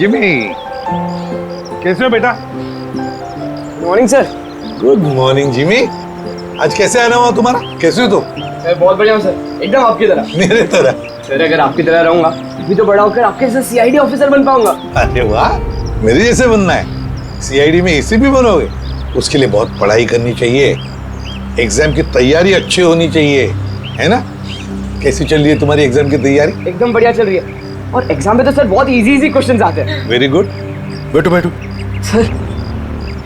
Jimmy, कैसे हो बेटा? Morning sir. Good morning Jimmy. आज कैसे आना हुआ तुम्हारा? कैसे हो तुम? मैं बहुत बढ़िया हूँ सर, एकदम आपकी तरह। मेरे तरह? सर अगर आपकी तरह रहूंगा भी तो बड़ा होकर आपके जैसे सीआईडी ऑफिसर बन पाऊंगा। अरे वाह, मेरे जैसे बनना है? सीआईडी में एसीपी बनोगे? उसके लिए बहुत पढ़ाई करनी चाहिए, एग्जाम की तैयारी अच्छी होनी चाहिए, है ना? कैसी चल रही है तुम्हारी एग्जाम की तैयारी? एकदम बढ़िया चल रही है, और एग्जाम में तो सर बहुत इजी क्वेश्चंस आते हैं। वेरी गुड, बैठो बैठो। सर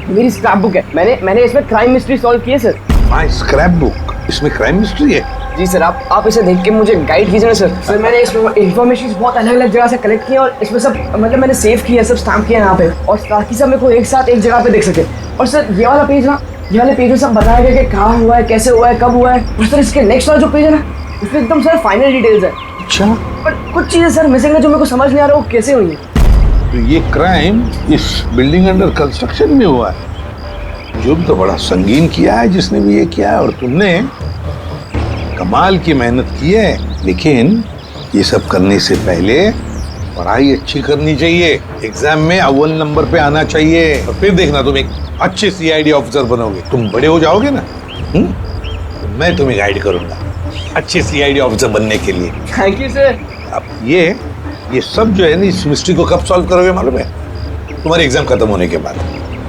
मेरी स्क्रैप बुक है, मैंने इसमें क्राइम मिस्ट्री सॉल्व की है सर। माय स्क्रैप बुक, इसमें क्राइम मिस्ट्री है? जी सर, आप इसे देख के मुझे गाइड कीजिए ना सर। सर मैंने इसमें इन्फॉर्मेशन बहुत अलग अलग जगह से कलेक्ट किए और इसमें सब मतलब मैंने सेव किया, सब स्टैम्प किया यहाँ पे, और ताकि सब मेरे को एक साथ एक जगह पे देख सके। और सर ये वाला पेज ना, ये वाले पेज में सब बताया गया कि कहाँ हुआ है, कैसे हुआ है, कब हुआ है। और सर इसके नेक्स्ट वाला जो पेज है ना, उसमें एकदम सर फाइनल डिटेल्स है। अच्छा, पर कुछ चीजें सर मिसिंग है जो मेरे को समझ नहीं आ रहा वो कैसे हुई है। तो ये क्राइम इस बिल्डिंग अंडर कंस्ट्रक्शन में हुआ है? जुर्म तो बड़ा संगीन किया है जिसने भी ये किया है, और तुमने कमाल की मेहनत की है। लेकिन ये सब करने से पहले पढ़ाई अच्छी करनी चाहिए, एग्जाम में अव्वल नंबर पे आना चाहिए, और फिर देखना तुम एक अच्छे सीआईडी ऑफिसर बनोगे। तुम बड़े हो जाओगे ना, तो मैं तुम्हें गाइड करूंगा अच्छे सीआईडी ऑफिसर बनने के लिए। Thank you sir. अब ये सब जो है ना, इस मिस्ट्री को कब सॉल्व करोगे मालूम है? तुम्हारे एग्जाम खत्म होने के बाद,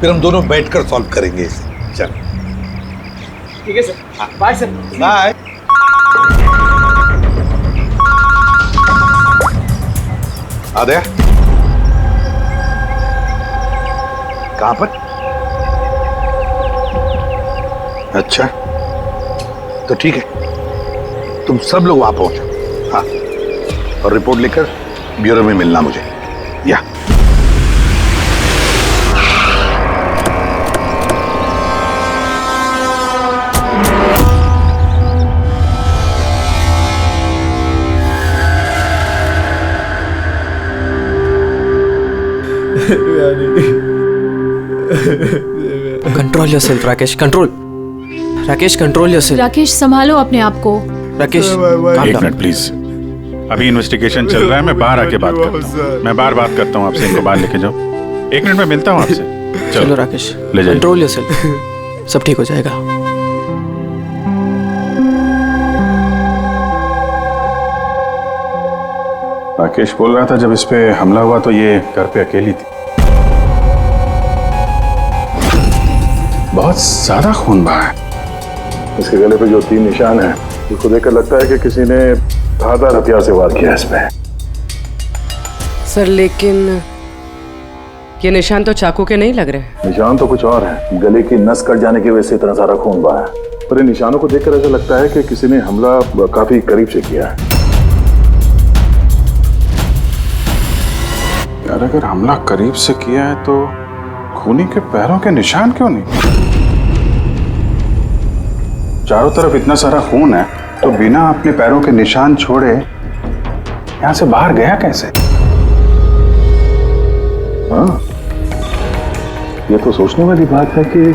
फिर हम दोनों बैठकर सॉल्व करेंगे इसे। चल ठीक है sir, bye sir. Bye. Adya, कहां पर? अच्छा, तो ठीक है, तुम सब लोग वहां पहुंचो। हाँ, और रिपोर्ट लेकर ब्यूरो में मिलना मुझे। या control yourself Rakesh, control. Rakesh control yourself. Rakesh संभालो अपने आप को। राकेश एक मिनट प्लीज, अभी इन्वेस्टिगेशन चल रहा है, मैं बाहर आके बात करता हूँ। मैं बाहर बात करता हूँ आपसे, इनको बाहर लेके जाओ। एक मिनट में मिलता हूँ आपसे। चलो राकेश, ले जाइए। कंट्रोल योरसेल्फ, सब ठीक हो जाएगा। राकेश बोल रहा था जब इस पे हमला हुआ तो ये घर पे अकेली थी। बहुत ज्यादा खून बहा है। इसके गले पे जो 3 निशान हैं, उसको देखकर लगता है कि किसी ने धारदार हथियार से वार किया है इसमें। सर लेकिन ये निशान तो चाकू के नहीं लग रहे। निशान तो कुछ और है, गले की नस कट जाने की वजह से इतना सारा खून बहा है। पर इन निशानों को देखकर ऐसा लगता है कि किसी ने हमला काफी करीब से किया है। यार अगर हमला करीब से किया है तो खूनी के पैरों के निशान क्यों नहीं? चारों तरफ इतना सारा खून है तो बिना अपने पैरों के निशान छोड़े यहां से बाहर गया कैसे? हाँ, ये तो सोचने वाली बात है कि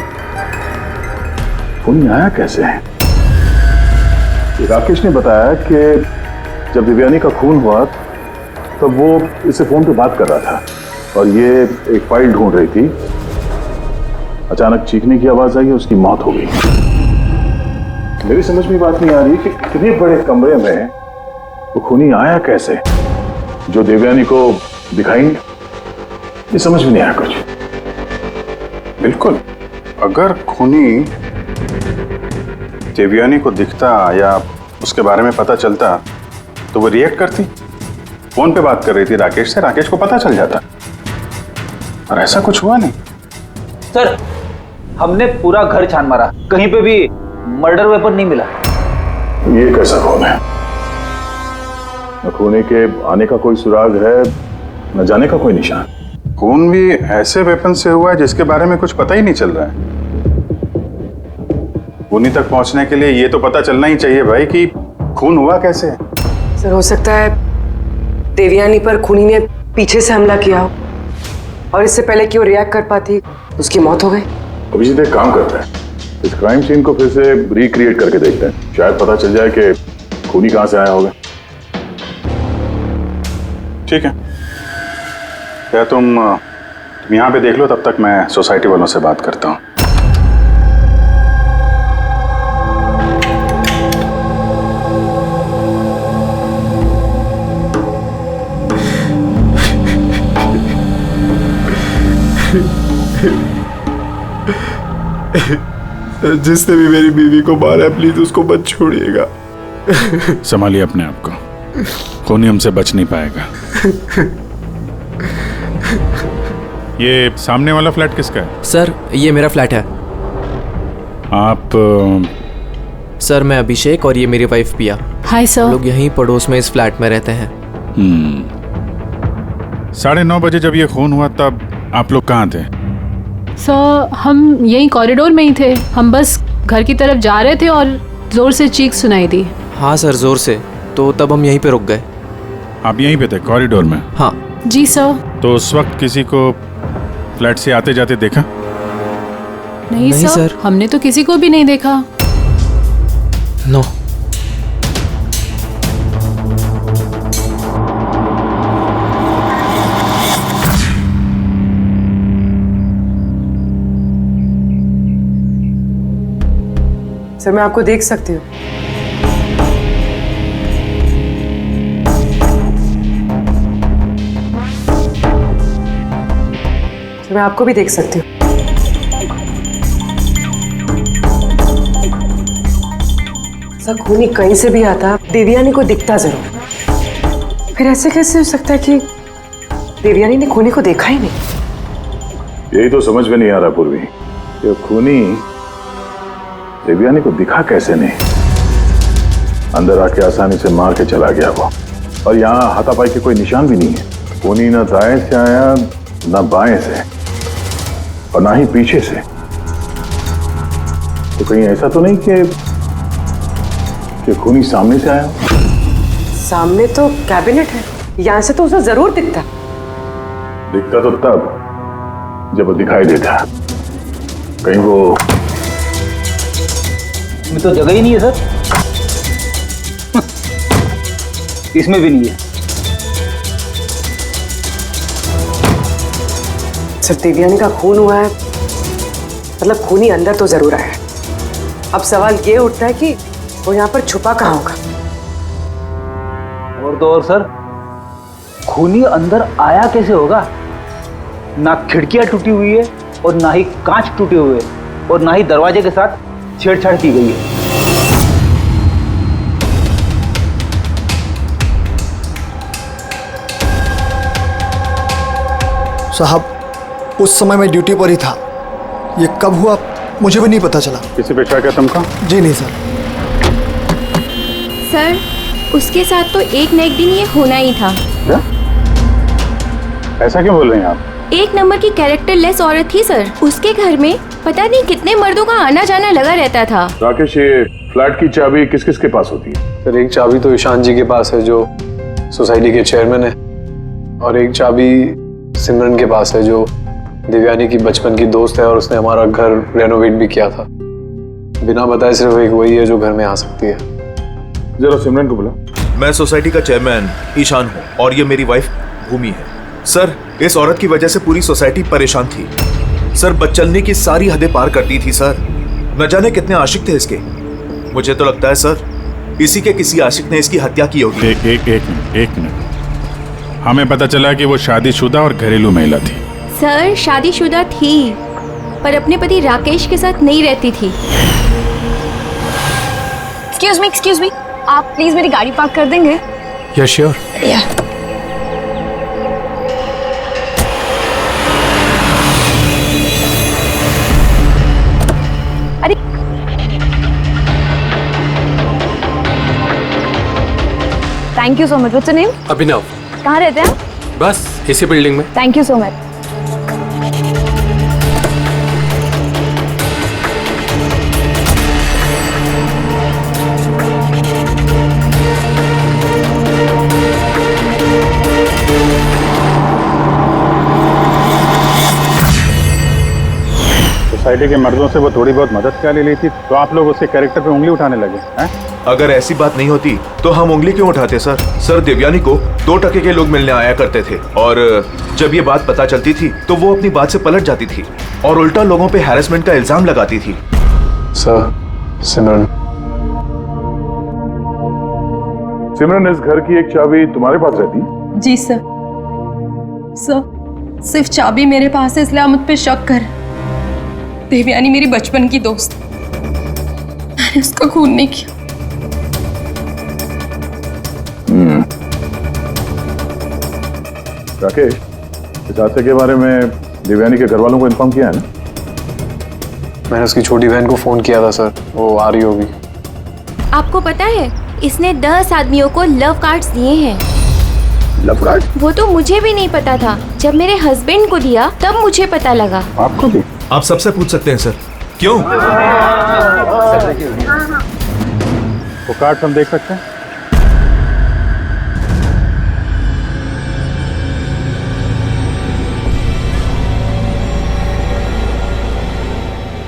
खूनी आया कैसे है। राकेश ने बताया कि जब दिव्यानी का खून हुआ तब वो इससे फोन पे बात कर रहा था और ये एक फाइल ढूंढ रही थी। अचानक चीखने की आवाज आई, उसकी मौत हो गई। मेरी समझ में बात नहीं आ रही कि इतने बड़े कमरे में वो खूनी आया कैसे जो देवयानी को दिखाई नहीं। ये समझ में नहीं आया कुछ। बिल्कुल, अगर खूनी देवयानी को दिखता या उसके बारे में पता चलता तो वो रिएक्ट करती। फोन पे बात कर रही थी राकेश से, राकेश को पता चल जाता, और ऐसा कुछ हुआ नहीं। सर हमने पूरा घर छान मारा, कहीं पे भी मर्डर वेपन नहीं मिला। ये कैसा खून है? न खूनी के आने का कोई सुराग है, न जाने का कोई निशान। खून भी ऐसे वेपन से हुआ है जिसके बारे में कुछ पता ही नहीं चल रहा है। खूनी तक पहुंचने के लिए ये तो पता चलना ही चाहिए भाई कि खून हुआ कैसे। सर हो सकता है देवयानी पर खूनी ने पीछे से हमला किया हो और इससे पहले कि वो रिएक्ट कर पाती उसकी मौत हो गई। अभिजीत एक काम करते हैं, इस क्राइम सीन को फिर से रिक्रिएट करके देखते हैं, शायद पता चल जाए कि खूनी कहां से आया होगा। ठीक है, या तुम यहाँ पे देख लो, तब तक मैं सोसाइटी वालों से बात करता हूँ। जिसने भी मेरी बीवी को मारा है, प्लीज उसको मत छोड़िएगा। संभालिए अपने आप को, खूनी हमसे बच नहीं पाएगा। ये सामने वाला फ्लैट किसका है? सर ये मेरा फ्लैट है। आप सर मैं अभिषेक और ये मेरी वाइफ पिया। Hi sir. लोग यहीं पड़ोस में इस फ्लैट में रहते हैं। 9:30 बजे जब ये खून हुआ तब आप लोग कहाँ थे? सर हम यहीं कॉरिडोर में ही थे। हम बस घर की तरफ जा रहे थे और जोर से चीख सुनाई दी। हाँ सर जोर से, तो तब हम यहीं पे रुक गए। आप यहीं पे थे कॉरिडोर में? हाँ जी सर। तो उस वक्त किसी को फ्लैट से आते जाते देखा? नहीं सर, हमने तो किसी को भी नहीं देखा। नो। सर मैं आपको देख सकती हूँ। सर मैं आपको भी देख सकती हूँ। सर खूनी कहीं से भी आता, देवयानी को दिखता जरूर। फिर ऐसे कैसे हो सकता है कि देवयानी ने खूनी को देखा ही नहीं? यही तो समझ में नहीं आ रहा पूर्वी, ये खूनी देवयानी को दिखा कैसे नहीं? अंदर आके आसानी से मार के चला गया वो, और यहाँ हाथापाई के कोई निशान भी नहीं है। खूनी न दाएं से आया न बाएं से, और ना ही पीछे से। तो कहीं ऐसा तो नहीं कि खूनी सामने से आया? सामने तो कैबिनेट है, यहाँ से तो उसे जरूर दिखता। दिखता तो तब जब वो दिखाई देता। कहीं वो इसमें तो जगह ही नहीं है सर। इसमें भी नहीं है। सर देवयानी का खून हुआ है, मतलब खूनी अंदर तो जरूर आया है। अब सवाल ये उठता है कि वो यहाँ पर छुपा कहाँ होगा? और तो और सर, खूनी अंदर आया कैसे होगा? ना खिड़कियां टूटी हुई है और ना ही कांच टूटे हुए, और ना ही दरवाजे के साथ छेड़छाड़ की गई है। साहब उस समय मैं ड्यूटी पर ही था। ये कब हुआ मुझे भी नहीं पता चला। किसी पे शक है तुमको? जी नहीं सर। सर उसके साथ तो एक न एक दिन ये होना ही था। क्या? ऐसा क्यों बोल रहे हैं आप? एक नंबर की कैरेक्टरलेस औरत थी सर। उसके घर में पता नहीं कितने मर्दों का आना जाना लगा रहता था। राकेश, ये फ्लैट की चाबी किस किस के पास होती है? सर एक चाबी तो ईशान जी के पास है जो सोसाइटी के चेयरमैन है, और एक चाबी सिमरन के पास है जो देवयानी की बचपन की दोस्त है और उसने हमारा घर रेनोवेट भी किया था। बिना बताए सिर्फ एक वही है जो घर में आ सकती है। जरा सिमरन को बुला। मैं सोसाइटी का चेयरमैन ईशान हूँ और ये मेरी वाइफ भूमि है। सर इस औरत की वजह से पूरी सोसाइटी परेशान थी। सर बदचलने की सारी हदें पार करती थी सर। न जाने कितने आशिक थे इसके। मुझे तो लगता है सर इसी के किसी आशिक ने इसकी हत्या की होगी। एक मिनट। हमें पता चला कि वो शादीशुदा और घरेलू महिला थी। सर शादीशुदा थी पर अपने पति राकेश के साथ नहीं रहती थी। एक्सक्यूज मी, आप प्लीज मेरी गाड़ी पार्क कर देंगे? Yeah sure. अरे thank you so much. What's your name? Abhinav. कहाँ रहते हैं? बस इसी बिल्डिंग में। Thank you so much. Society society के मर्दों से वो थोड़ी बहुत मदद क्या ले ली थी, तो आप लोग उसके कैरेक्टर पे उंगली उठाने लगे हैं? अगर ऐसी बात नहीं होती तो हम उंगली क्यों उठाते सर? सर देवयानी को 2 टके के लोग मिलने आया करते थे और जब ये बात पता चलती थी तो वो अपनी बात से पलट जाती थी और उल्टा लोगों पे हैरेसमेंट का इल्जाम लगाती थी। सर, सिमरन सिमरन, इस घर की एक चाबी तुम्हारे पास रहती? जी सर। सर सिर्फ चाबी मेरे पास है, इसलिए आप मुझ पे शक कर। देवयानी मेरी बचपन की दोस्त, मैंने उसका खून नहीं किया। राकेश, इस हादसे के बारे में देवयानी के घर वालों को इन्फॉर्म किया है ना? मैंने उसकी छोटी बहन को फोन किया था सर, वो आ रही होगी। आपको पता है इसने 10 आदमियों को लव कार्ड्स दिए हैं। Love card? वो तो मुझे भी नहीं पता था, जब मेरे हस्बैंड को दिया तब मुझे पता लगा। आपको भी? आप सबसे पूछ सकते हैं सर। क्यों? वो कार्ड हम देख सकते हैं?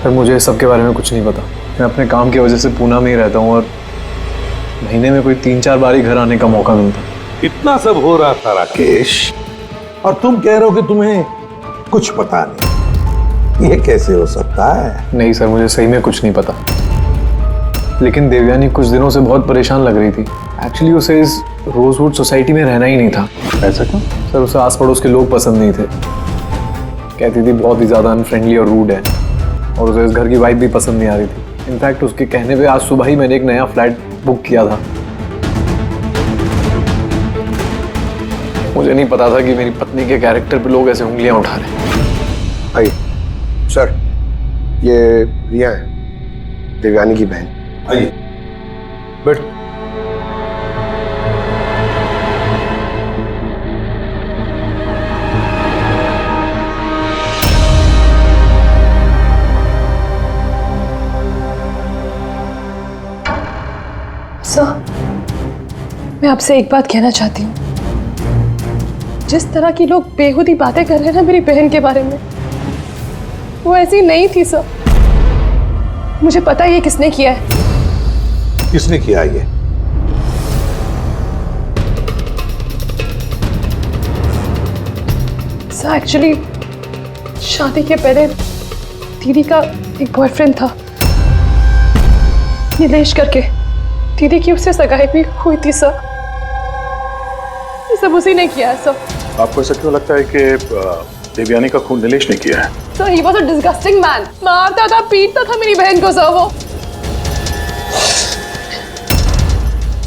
सर मुझे इस सब के बारे में कुछ नहीं पता। मैं अपने काम की वजह से पूना में ही रहता हूँ और महीने में कोई 3-4 बार ही घर आने का मौका मिलता। इतना सब हो रहा था राकेश, और तुम कह रहे हो कि तुम्हें कुछ पता नहीं। ये कैसे हो सकता है? नहीं सर, मुझे सही में कुछ नहीं पता। लेकिन देवयानी कुछ दिनों से बहुत परेशान लग रही थी। एक्चुअली उसे इस रोजवुड सोसाइटी में रहना ही नहीं था। ऐसा क्यों? सर उसे आस पड़ोस के लोग पसंद नहीं थे। कहती थी बहुत ही ज़्यादा अनफ्रेंडली और रूड है, और उसे इस घर की वाइब भी पसंद नहीं आ रही थी। इनफैक्ट उसके कहने पे आज सुबह ही मैंने एक नया फ्लैट बुक किया था। मुझे नहीं पता था कि मेरी पत्नी के कैरेक्टर पे लोग ऐसे उंगलियां उठा रहे हैं। आइए सर, ये रिया है, देवयानी की बहन। आइए बैठ। सर, मैं आपसे एक बात कहना चाहती हूँ। जिस तरह की लोग बेहुदी बातें कर रहे हैं ना मेरी बहन के बारे में, वो ऐसी नहीं थी सर। मुझे पता है ये किसने किया है। किसने किया ये? सर एक्चुअली शादी के पहले दीदी का एक बॉयफ्रेंड था, नीलेश करके। दीदी की उससे सगाई भी हुई थी सर। ये सब उसी ने किया है सर। आपको ऐसा क्यों लगता है कि देवयानी का खून नीलेश ने किया है? Sir he was a disgusting man. मारता था, पीटता था मेरी बहन को सर वो।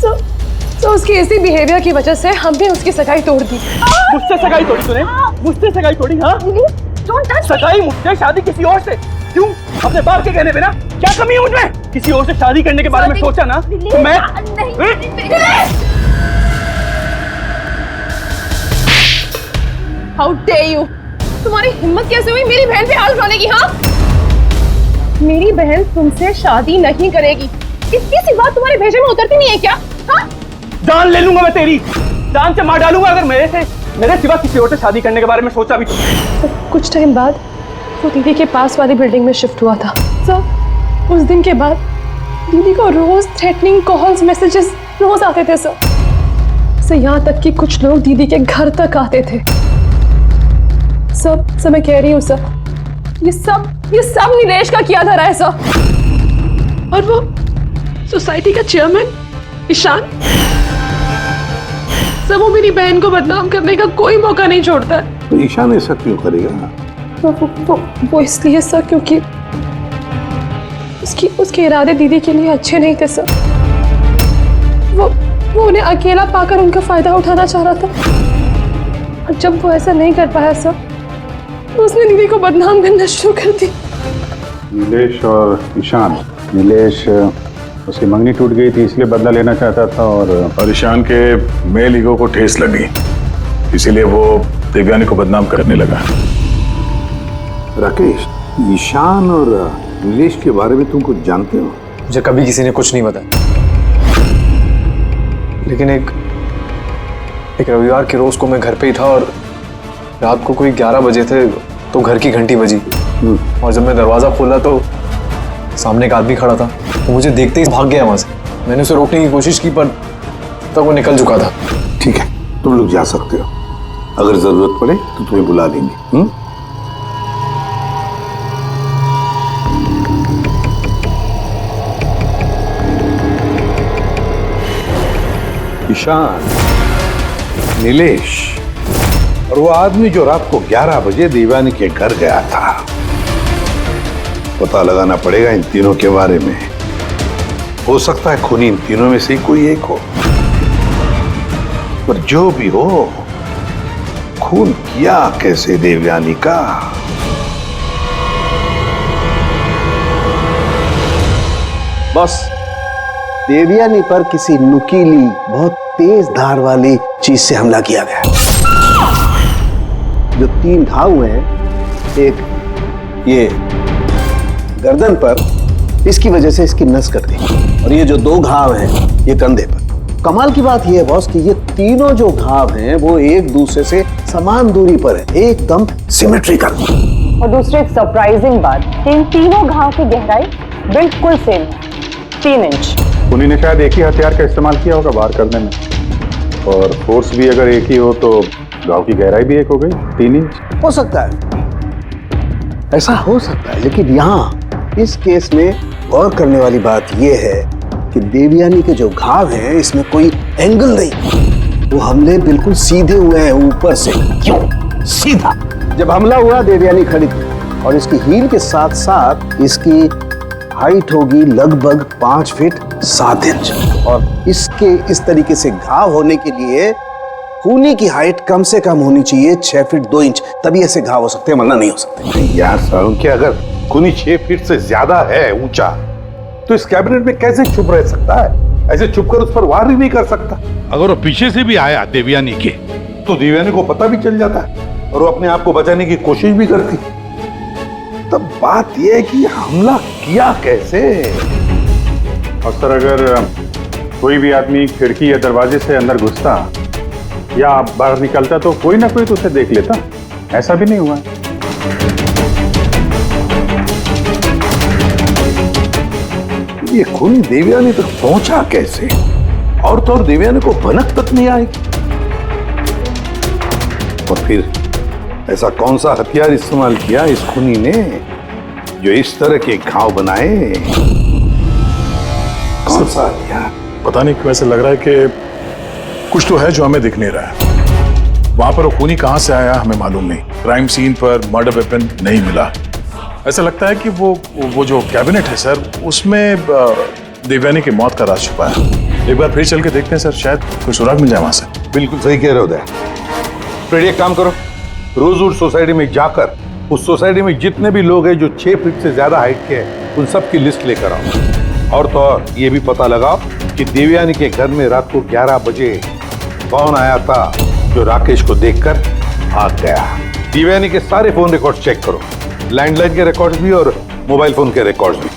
सर उसकी इसी बिहेवियर की वजह से हमने उसकी सगाई तोड़ दी। मुझसे सगाई तोड़ी तूने? मुझसे सगाई तोड़ी? हाँ, सगाई मुझसे, शादी किसी और से। क्यों? अपने बाप के कहने पे ना? क्या कमी है मुझमें? किसी और से शादी करने के बारे में सोचा ना तो मैं हाउ डेयर यू! तुम्हारी हिम्मत कैसे हुई मेरी बहन पे हाथ उठाने की? हाँ, मेरी बहन तुमसे शादी नहीं करेगी। इतनी सी बात तुम्हारे भेजे में उतरती नहीं है क्या? हाँ? जान ले लूंगा मैं तेरी, जान से मार डालूंगा अगर मेरे सिवा किसी और से शादी करने के बारे में सोचा भी तो। कुछ टाइम बाद वो दीदी के पास वाली बिल्डिंग में शिफ्ट हुआ था सर। उस दिन के बाद दीदी को रोज थ्रेटनिंग कॉल्स, मैसेजेस रोज आते थे सर। यहाँ तक कि कुछ लोग दीदी के घर तक आते थे। सब मैं कह रही हूँ सर, ये सब नीलेश का किया धरा है सर। और वो सोसाइटी का चेयरमैन ईशान सर, वो मेरी बहन को बदनाम करने का कोई मौका नहीं छोड़ता है। तो ईशान ऐसा क्यों करेगा? वो इसलिए सर क्योंकि उसके इरादे दीदी के लिए अच्छे नहीं थे सर। वो उन्हें अकेला पाकर उनका फायदा उठाना चाह रहा था, और जब वो ऐसा नहीं कर पाया सर तो उसने दीदी को बदनाम करना शुरू कर दी। नीलेश और ईशान, नीलेश उसकी मंगनी टूट गई थी इसलिए बदला लेना चाहता था, और ईशान के मेल ईगो को ठेस लगी, इसीलिए वो देवयानी को बदनाम करने लगा। राकेश, ईशान और नीलेश के बारे में तुम कुछ जानते हो? मुझे कभी किसी ने कुछ नहीं बताया, लेकिन एक रविवार के रोज को मैं घर पे ही था और रात को कोई 11 बजे थे तो घर की घंटी बजी। और जब मैं दरवाजा खोला तो सामने एक आदमी खड़ा था। वो मुझे देखते ही भाग गया वहां से। मैंने उसे रोकने की कोशिश की पर तब वो निकल चुका था। ठीक है, तुम लोग जा सकते हो। अगर जरूरत पड़े तो तुम्हें बुला लेंगे। ईशान, नीलेश और वो आदमी जो रात को 11 बजे देवयानी के घर गया था, पता लगाना पड़ेगा इन तीनों के बारे में। हो सकता है खूनी इन तीनों में से ही कोई एक हो, पर जो भी हो, खून किया कैसे देवयानी का? बस देवयानी पर किसी नुकीली, बहुत तेज धार वाली चीज से हमला किया गया। जो 3 घाव हुए हैं, एक ये गर्दन पर, इसकी वजह से इसकी नस कट गई, और ये जो 2 घाव हैं ये कंधे पर। कमाल की बात यह है बॉस कि ये तीनों जो घाव हैं वो एक दूसरे से समान दूरी पर है, एकदम सिमेट्रिकल। और दूसरी एक सरप्राइजिंग बात कि इन तीनों घाव की गहराई बिल्कुल सेम है, 3 इंच। खूनी ने शायद एक ही हथियार का इस्तेमाल किया होगा वार करने में, और फोर्स भी अगर एक ही हो तो घाव की गहराई भी एक हो गई, 3 इंच। हो सकता है, ऐसा हो सकता है, लेकिन यहाँ इस केस में गौर करने वाली बात यह है कि देवयानी के जो घाव हैं इसमें कोई एंगल नहीं, वो हमले बिल्कुल सीधे हुए हैं ऊपर से। क्यों सीधा? जब हमला हुआ देवयानी खड़ी थी, और इसकी हील के साथ साथ इसकी हाइट होगी लगभग 5 फीट 7 इंच, और इसके इस तरीके से घाव होने के लिए खूनी की हाइट कम से कम होनी चाहिए 6 फीट 2 इंच, तभी ऐसे घाव हो सकते हैं, वरना नहीं हो सकते। यार सारुण, कि अगर खूनी 6 फीट से ज्यादा है ऊंचा, तो इस कैबिनेट में कैसे छुप रह सकता है? ऐसे छुपकर उस पर वार ही नहीं कर सकता। अगर वो पीछे से भी आया देवयानी के, तो देवयानी को पता भी चल जाता है और वो अपने आप को बचाने की कोशिश भी करती। तब बात यह है कि हमला किया कैसे? और सर, अगर कोई भी आदमी खिड़की या दरवाजे से अंदर घुसता या बाहर निकलता तो कोई ना कोई तो उसे देख लेता। ऐसा भी नहीं हुआ। ये खूनी देवयानी तक पहुंचा कैसे? और तो और देवयानी को भनक तक नहीं आई। और फिर ऐसा कौन सा हथियार इस्तेमाल किया इस खूनी ने जो इस तरह के घाव बनाए? कौन सा हथियार? पता नहीं क्यों ऐसा लग रहा है कि कुछ तो है जो हमें दिख नहीं रहा है। वहां पर वो खूनी कहां से आया हमें मालूम नहीं। क्राइम सीन पर मर्डर वेपन नहीं मिला। ऐसा लगता है कि वो जो कैबिनेट है सर, उसमें देवयानी की मौत का राज छुपा है। एक बार फिर चल के देखते हैं सर, शायद कोई सुराग मिल जाए वहां से। बिल्कुल सही कह रहे हो दया। फिर एक काम करो, रोजवुड सोसाइटी में जाकर उस सोसाइटी में जितने भी लोग हैं जो 6 फीट से ज्यादा हाइट के हैं, उन सब की लिस्ट लेकर आओ। और तो और ये भी पता लगाओ कि देवयानी के घर में रात को 11 बजे कौन आया था जो राकेश को देखकर भाग गया। देवयानी के सारे फोन रिकॉर्ड चेक करो, लैंडलाइन के रिकॉर्ड्स भी और मोबाइल फोन के रिकॉर्ड्स भी।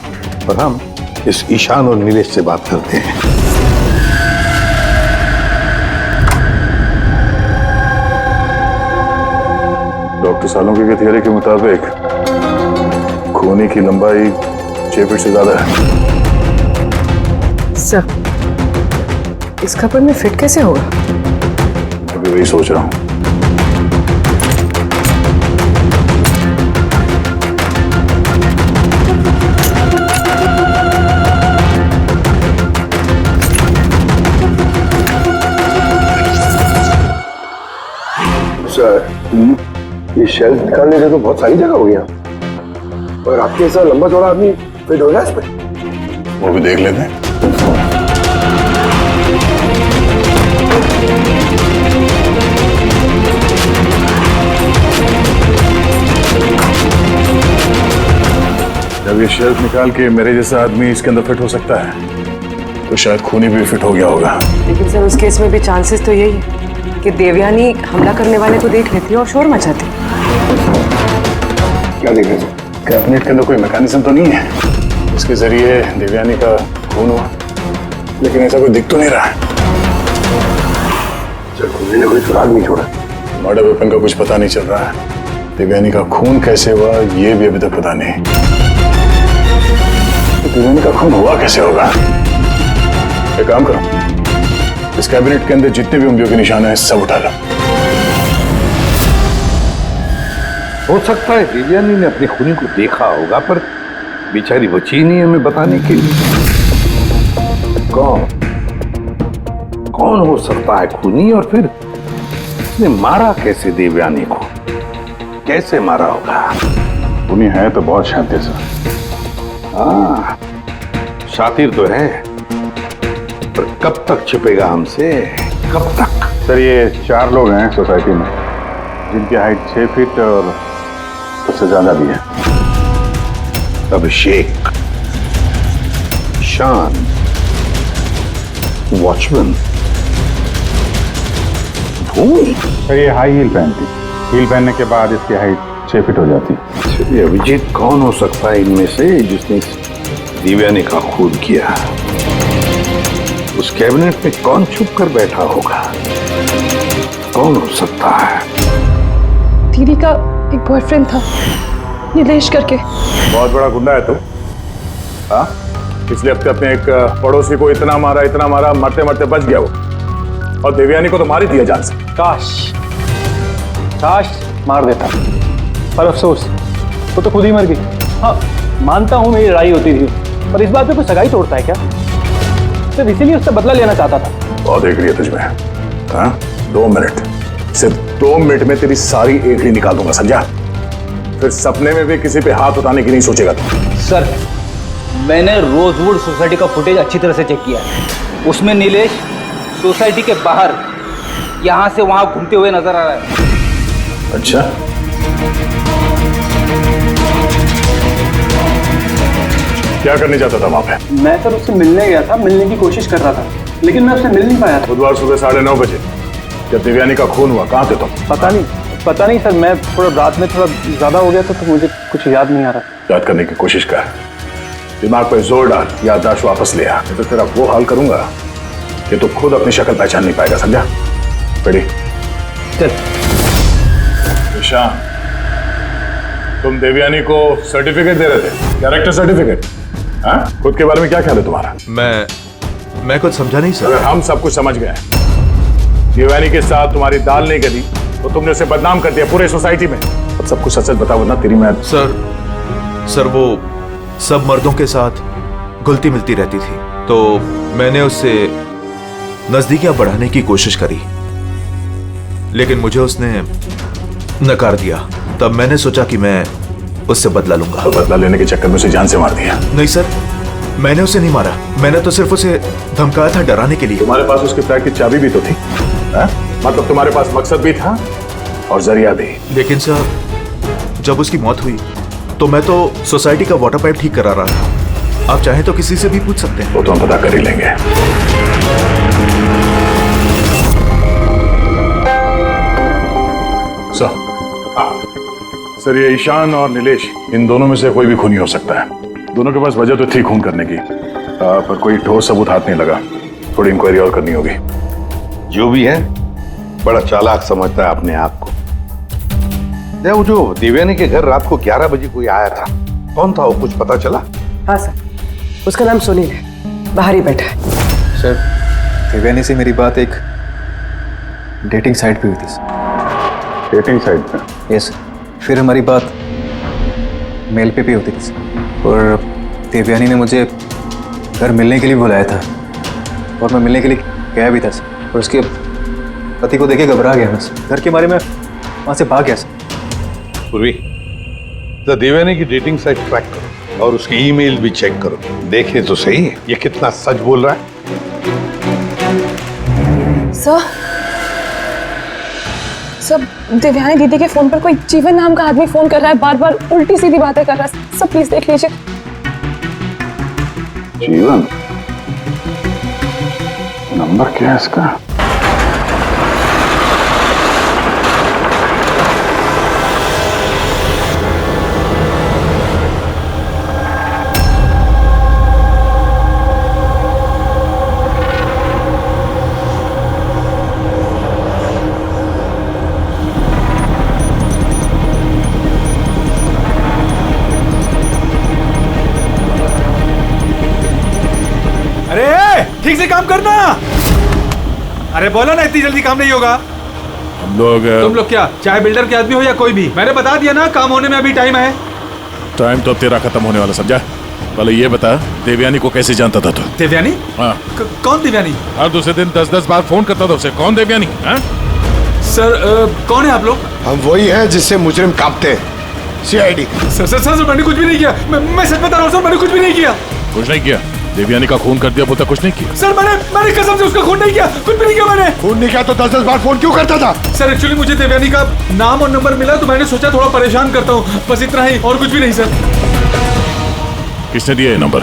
पर हम इस ईशान और नीलेश से बात करते हैं। डॉक्टर सालुंके के थियरी के मुताबिक खूनी की लंबाई 6 फीट से ज्यादा है। सर, इस कपड़े में फिट कैसे होगा? मैं भी वही सोच रहा हूँ। ये शेल्फ निकालने से तो बहुत सारी जगह हो गया, और आपके ऐसा लंबा चौड़ा आदमी फिट हो गया इस पे? वो भी देख लेते हैं। जब ये शेल्फ निकाल के मेरे जैसा आदमी इसके अंदर फिट हो सकता है, तो शायद खूनी भी फिट हो गया होगा। लेकिन सर, उस केस में भी चांसेस तो यही है कि देवयानी हमला करने वाले को देख लेती और शोर मचाती। क्या देख रहे? कैबिनेट के अंदर कोई मैकेनिज्म तो नहीं है इसके जरिए देवयानी का खून हुआ, लेकिन ऐसा कोई दिख तो नहीं रहा है। खूनी ने कोई सुराग नहीं छोड़ा। मर्डर वेपन का कुछ पता नहीं चल रहा है। देवयानी का खून कैसे हुआ ये भी अभी तक पता नहीं। तो देवयानी का खून हुआ कैसे होगा? एक काम करो, इस कैबिनेट के अंदर जितने भी उंगलियों के निशान हैं सब उठा लो। हो सकता है देवयानी ने अपनी खूनी को देखा होगा, पर बेचारी बची नहीं हमें बताने के लिए। कौन हो सकता है खूनी, और फिर उसने मारा कैसे देवयानी को? कैसे मारा होगा? खूनी है तो बहुत शातिर सा। हाँ, शातिर तो है, पर कब तक छिपेगा हमसे? कब तक? सर ये 4 लोग हैं सोसाइटी में जिनकी हाइट 6 फीट और उससे ज्यादा भी है। अभिषेक, ईशान, वॉचमैन, भूमि। सर ये हाई हील पहनती, हील पहनने के बाद इसकी हाइट 6 फीट हो जाती। चलिए अभिजीत, कौन हो सकता है इनमें से जिसने देवयानी का खून किया? उस कैबिनेट में कौन छुप कर बैठा होगा? कौन हो सकता है? दीदी का एक बॉयफ्रेंड था, नीलेश करके। बहुत बड़ा गुंडा है तुम। हाँ, पिछले हफ्ते अपने एक पड़ोसी को इतना मारा, मरते मरते बच गया वो, और देवयानी को तो मार ही दिया जान से। काश मार देता, पर अफसोस वो तो खुद ही मर गई। हाँ मानता हूँ मेरी लड़ाई होती थी, पर इस बात पे कोई सगाई तोड़ता है क्या? सिर्फ इसीलिए उससे बदला लेना चाहता था। बहुत देख लिया तुझमें। हाँ 2 मिनट, सिर्फ 2 मिनट में तेरी सारी एकड़ी निकाल दूंगा, समझा? फिर सपने में भी किसी पे हाथ उठाने की नहीं सोचेगा तू। सर मैंने रोजवुड सोसाइटी का फुटेज अच्छी तरह से चेक किया है। उसमें नीलेश सोसाइटी के बाहर यहाँ से वहाँ घूमते हुए नजर आ रहा है। अच्छा, क्या करने जाता था वहां पे? मैं सर उससे मिलने गया था, मिलने की कोशिश कर रहा था, लेकिन मैं उससे मिल नहीं पाया था। बुधवार सुबह 9:30 बजे जब देवयानी का खून हुआ, कहाँ थे तुम? पता नहीं सर, मैं थोड़ा रात में थोड़ा ज्यादा हो गया था, तो मुझे कुछ याद नहीं आ रहा। याद करने की कोशिश कर, दिमाग पे जोर डाल, याददाश्त वापस ले आ, तो तेरा वो हाल करूंगा कि तू खुद अपनी शक्ल पहचान नहीं पाएगा, समझा? पढ़ी चल। ईशान, तुम देवयानी को सर्टिफिकेट दे रहे थे, कैरेक्टर सर्टिफिकेट। हाँ, खुद के बारे में क्या ख्याल है तुम्हारा? मैं कुछ समझा नहीं सर। अगर हम सब कुछ समझ गए, देवयानी के साथ तुम्हारी दाल नहीं गली तो तुमने उसे बदनाम कर दिया पूरे सोसाइटी में। अब सब कुछ सच बताओ ना, तेरी मैं। सर वो सब मर्दों के साथ घुलती मिलती रहती थी, तो मैंने उससे नजदीकियां बढ़ाने की कोशिश करी, लेकिन मुझे उसने नकार दिया। तब मैंने सोचा कि मैं उससे बदला लूंगा। तो बदला लेने के चक्कर में उसे जान से मार दिया? नहीं सर, मैंने उसे नहीं मारा, मैंने तो सिर्फ उसे धमकाया था, डराने के लिए। तुम्हारे पास उसके फ्लैट की चाबी भी तो थी, मतलब तुम्हारे पास मकसद भी था और जरिया भी। लेकिन सर जब उसकी मौत हुई तो मैं तो सोसाइटी का वाटर पाइप ठीक करा रहा था। आप चाहें तो किसी से भी पूछ सकते हैं। वो तो हम पता कर ही लेंगे। सर ये ईशान और नीलेश, इन दोनों में से कोई भी खूनी हो सकता है। दोनों के पास वजह तो थी खून करने की, पर कोई ठोस सबूत हाथ नहीं लगा। थोड़ी इंक्वायरी और करनी होगी। जो भी है बड़ा चालाक समझता है अपने आप को। वो जो देवयानी के घर रात को 11 बजे कोई आया था, कौन था वो, कुछ पता चला? हाँ सर, उसका नाम सुनील है, बाहर ही बैठा है। सर देवयानी से मेरी बात एक डेटिंग साइट पे हुई थी सर। डेटिंग साइट पे? Yes sir. फिर हमारी बात मेल पे भी होती थी सर, और देवयानी ने मुझे घर मिलने के लिए बुलाया था, और मैं मिलने के लिए गया भी था सर, और उसके पति को देखे घबरा गया मैं सर। घर के बारे में वहाँ से भाग गया सर। पूर्वी, देवयानी की डेटिंग साइट ट्रैक करो और उसकी ईमेल भी चेक करो, देखे तो सही ये कितना सच बोल रहा है। सर देवयानी दीदी के फोन पर कोई जीवन नाम का आदमी फोन कर रहा है, बार बार उल्टी सीधी बातें कर रहा है। सब प्लीज देख लीजिए। जीवन? नंबर क्या है इसका? से काम करना। अरे बोलो ना, इतनी जल्दी काम नहीं होगा। हम लोग तुम लोग क्या, चाहे बिल्डर के आदमी हो या कोई भी, मैंने बता दिया ना, काम होने में अभी टाइम है। टाइम तो अब तेरा खत्म होने वाला, समझा? पहले ये बता, देवयानी को कैसे जानता था तू? देवयानी? हाँ। कौन देवयानी? हर दूसरे दिन 10-10 बार फोन करता था उसे। कौन देवयानी? हाँ? सर कौन है आप लोग? हम वही है जिससे मुजरिम कांपते हैं, सीआईडी। सर मैंने कुछ भी नहीं किया। मैं सच बता रहा हूँ सर, मैंने कुछ भी नहीं किया। कुछ नहीं किया? देवयानी का खून कर दिया बोलता कुछ नहीं किया? सर मैंने कसम से उसका खून नहीं किया, कुछ भी नहीं किया मैंने। खून नहीं किया तो 10-10 बार फोन क्यों करता था? सर एक्चुअली मुझे देवयानी का नाम और नंबर मिला तो मैंने सोचा थोड़ा परेशान करता हूँ, बस इतना ही, और कुछ भी नहीं सर। किसने दिया ये नंबर?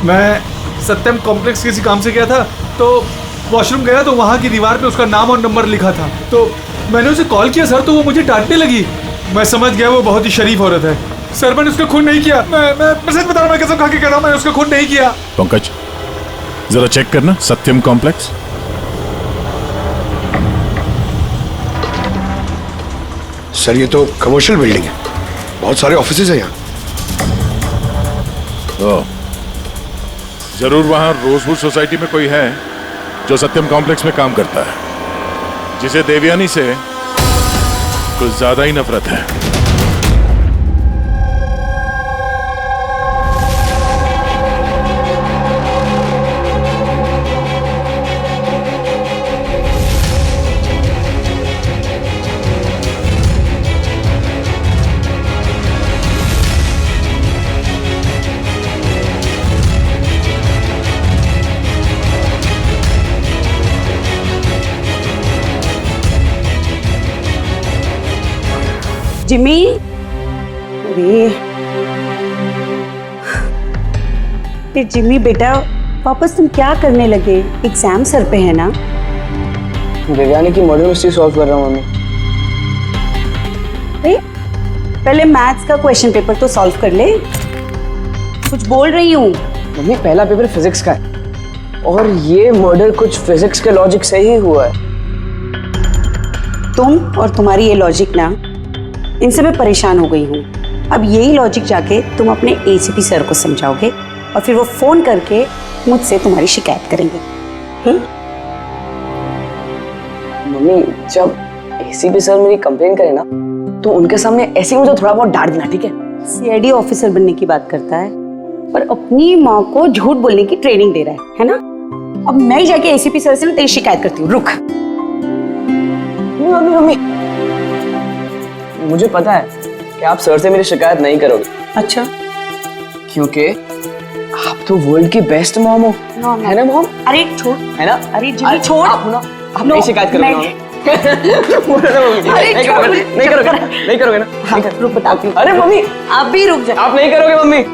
मैं सत्यम कॉम्प्लेक्स किसी काम से गया था, तो वॉशरूम गया तो वहाँ की दीवार पे उसका नाम और नंबर लिखा था, तो मैंने उसे कॉल किया सर, तो वो मुझे डांटने लगी। मैं समझ गया वो बहुत ही शरीफ औरत है। सर मैंने उसका खून नहीं किया, मैं सच बता रहा हूँ, मैं कसम खा के कह रहा हूँ, मैंने उसका खून नहीं किया। पंकज जरा चेक करना, सत्यम कॉम्प्लेक्स। सर ये तो कमर्शियल बिल्डिंग है, बहुत सारे ऑफिसेज हैं यहाँ। जरूर वहां रोजवुड सोसाइटी में कोई है जो सत्यम कॉम्प्लेक्स में काम करता है, जिसे देवयानी से कुछ ज्यादा ही नफरत है। जिमी, अरे जिमी बेटा, वापस तुम क्या करने लगे? एग्जाम सर पे है ना? देवयानी की मर्डर मिस्ट्री सॉल्व कर रहा हूँ मम्मी। पहले मैथ्स का क्वेश्चन पेपर तो सॉल्व कर ले। कुछ बोल रही हूँ मम्मी, पहला पेपर फिजिक्स का है और ये मर्डर कुछ फिजिक्स के लॉजिक से ही हुआ है। तुम और तुम्हारी ये लॉजिक ना, इनसे मैं परेशान हो गई हूँ। अब यही लॉजिक जाके तुम अपने एसीपी सर को समझाओगे और फिर वो फोन करके मुझसे तुम्हारी शिकायत करेंगे। मम्मी, जब एसीपी सर मेरी कंप्लेन करे ना, तो उनके सामने ऐसे ही मुझे थोड़ा बहुत डांट देना, ठीक है? सीआईडी ऑफिसर बनने की बात करता है पर अपनी माँ को झूठ बोलने की ट्रेनिंग दे रहा है ना? अब मैं ही जाके एसीपी सर से ना तेरी शिकायत करती हूँ। रुक। मम्मी, मुझे पता है कि आप सर से मेरी शिकायत नहीं करोगे। अच्छा? क्योंकि आप तो वर्ल्ड की बेस्ट मॉम हो, है ना मॉम? अरे छोड़, है ना? अरे जिमी छोड़। आप हो ना, आप नहीं शिकायत करोगे ना? नहीं करोगे ना? रुक, बताती हूँ। अरे मम्मी, आप भी रुक जाओ। आप नहीं करोगे मम्मी?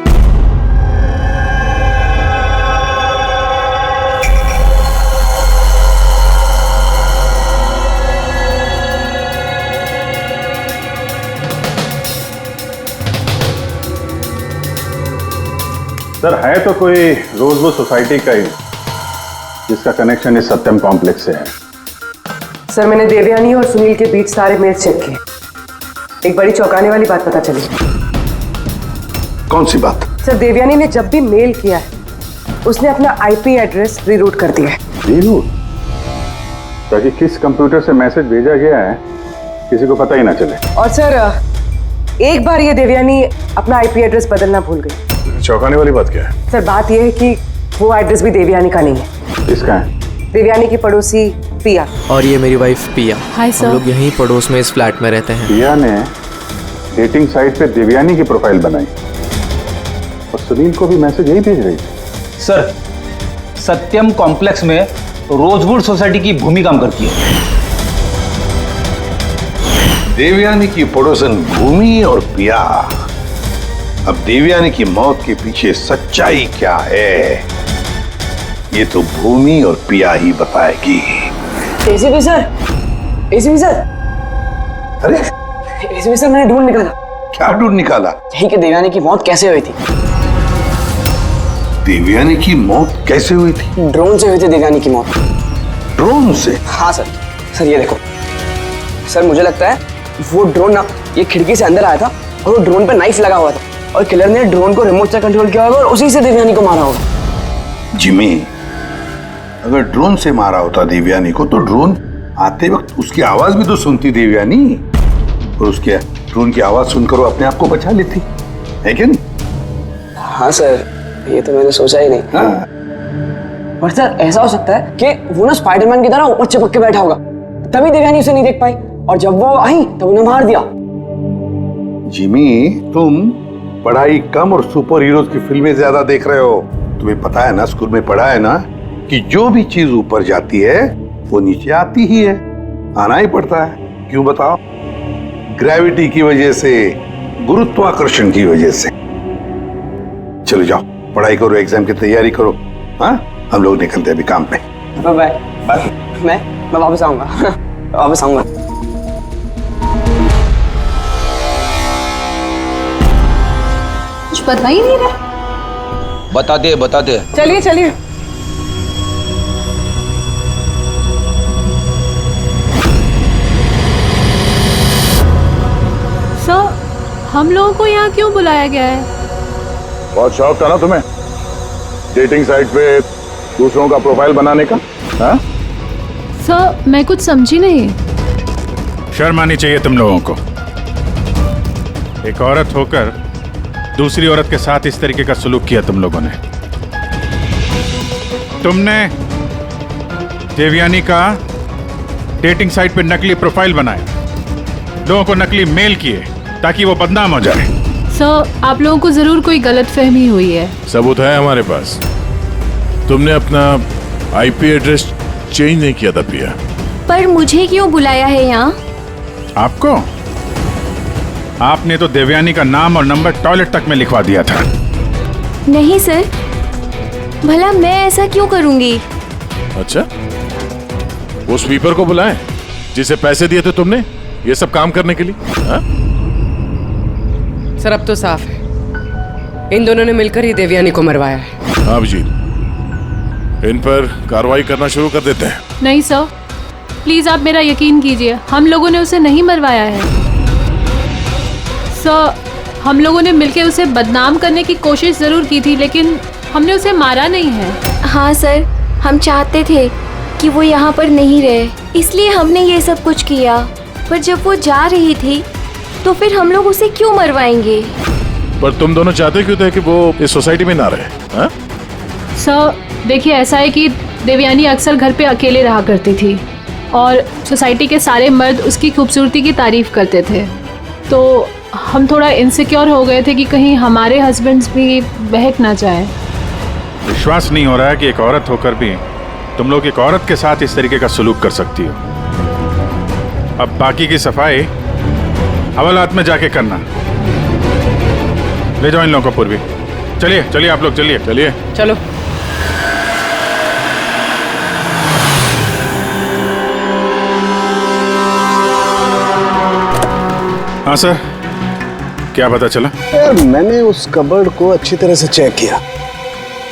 सर है तो कोई रोजवुड सोसाइटी का ही जिसका कनेक्शन इस सत्यम कॉम्प्लेक्स से है। सर मैंने देवयानी और सुनील के बीच सारे मेल चेक किए। एक बड़ी चौंकाने वाली बात पता चली। कौन सी बात? सर देवयानी ने जब भी मेल किया है उसने अपना आईपी एड्रेस रीरूट कर दिया है। रीरूट? ताकि किस कंप्यूटर से मैसेज भेजा गया है किसी को पता ही ना चले। और सर एक बार ये देवयानी अपना आईपी एड्रेस बदलना भूल गई। चौंकाने वाली बात क्या है? सर बात यह है कि वो एड्रेस भी देवयानी का नहीं है। किसका है? देवयानी की पड़ोसी पिया। और ये मेरी वाइफ पिया। Hi sir. हम लोग यहीं पड़ोस में इस फ्लैट में रहते हैं। पिया ने डेटिंग साइट पे देवयानी की प्रोफाइल बनाई और सुनील को भी मैसेज यही भेज रही थी। सर सत्यम कॉम्प्लेक्स में रोजवुड सोसाइटी की भूमि काम करती है। देवयानी की पड़ोसन भूमि और पिया। अब देवयानी की मौत के पीछे सच्चाई क्या है, ये तो भूमि और पिया ही बताएगी। ACP sir, ACP sir. अरे एसीपी सर, मैंने ढूंढ निकाला। क्या ढूंढ निकाला? यही कि देवयानी की मौत कैसे हुई थी। देवयानी की मौत कैसे हुई थी? ड्रोन से हुई थी देवयानी की मौत। ड्रोन से? हाँ सर। सर ये देखो सर, मुझे लगता है वो ड्रोन ना ये खिड़की से अंदर आया था और वो ड्रोन पे नाइफ लगा हुआ था और किलर ने ड्रोन को रिमोट से कंट्रोल किया होगा और उसी से देवयानी को मारा होगा। जिमी, अगर ड्रोन से मारा होता देवयानी को तो ड्रोन आते वक्त उसकी आवाज भी तो सुनती देवयानी, और उसके ड्रोन की आवाज सुनकर वो अपने आप को बचा लेती है कि नहीं? हाँ सर, ये तो मैंने सोचा ही नहीं। हाँ। पर सर ऐसा हो सकता है कि वो ना स्पाइडरमैन की तरह ऊपर चिपक के बैठा होगा, तभी देवयानी उसे नहीं देख पाई, और जब वो आई तब उन्हें मार दिया। जिमी, तुम पढ़ाई कम और सुपर हीरोज की फिल्में ज्यादा देख रहे हो। तुम्हें पता है ना, स्कूल में पढ़ा है ना कि जो भी चीज ऊपर जाती है वो नीचे आती ही है, आना ही पड़ता है। क्यों बताओ? ग्रेविटी की वजह से, गुरुत्वाकर्षण की वजह से। चलो जाओ, पढ़ाई करो, एग्जाम की तैयारी करो। हाँ, हम लोग निकलते हैं अभी काम पे। Bye bye. मैं वापस आऊंगा। वापस आऊंगा। कुछ बता ही नहीं रहा। बता दे। चलिए चलिए। सर, हम लोगों को यहाँ क्यों बुलाया गया है? बहुत शौक था ना तुम्हें डेटिंग साइट पे दूसरों का प्रोफाइल बनाने का? हाँ? सर, मैं कुछ समझी नहीं। शर्म आनी चाहिए तुम लोगों को। एक औरत होकर दूसरी औरत के साथ इस तरीके का सलूक किया तुम लोगों ने। तुमने देवयानी का डेटिंग साइट पे नकली प्रोफाइल बनाया, लोगों को नकली मेल किए ताकि वो बदनाम हो जाए। सर, आप लोगों को जरूर कोई गलतफहमी हुई है। सबूत है हमारे पास। तुमने अपना आईपी एड्रेस चेंज नहीं किया था पिया। पर मुझे क्यों बुलाया है यहाँ? आपको? आपने तो देवयानी का नाम और नंबर टॉयलेट तक में लिखवा दिया था। नहीं सर, भला मैं ऐसा क्यों करूंगी? अच्छा, वो स्वीपर को बुलाएं जिसे पैसे दिए थे तुमने ये सब काम करने के लिए? हा? सर, अब तो साफ है, इन दोनों ने मिलकर ही देवयानी को मरवाया है। हाँ अभिजीत, इन पर कार्रवाई करना शुरू कर देते हैं। नहीं सर, प्लीज आप मेरा यकीन कीजिए, हम लोगों ने उसे नहीं मरवाया है। सर, हम लोगों ने मिलकर उसे बदनाम करने की कोशिश जरूर की थी, लेकिन हमने उसे मारा नहीं है। हाँ सर, हम चाहते थे कि वो यहाँ पर नहीं रहे, इसलिए हमने ये सब कुछ किया। पर जब वो जा रही थी तो फिर हम लोग उसे क्यों मरवाएंगे? पर तुम दोनों चाहते क्यों थे कि वो इस सोसाइटी में ना रहे? हा? सर, देखिए, ऐसा है कि देवयानी अक्सर घर पे अकेले रहा करती थी और सोसाइटी के सारे मर्द उसकी खूबसूरती की तारीफ करते थे, तो हम थोड़ा इनसिक्योर हो गए थे कि कहीं हमारे हस्बैंड्स भी बहक ना जाए। विश्वास नहीं हो रहा है कि एक औरत होकर भी तुम लोग एक औरत के साथ इस तरीके का सलूक कर सकती हो। अब बाकी की सफाई हवालात में जाके करना। ले जाओ इन लोगों को पूर्वी। चलिए चलिए आप लोग, चलिए चलिए चलो। हाँ सर, क्या पता चला? यार, मैंने उस कबर्ड को अच्छी तरह से चेक किया।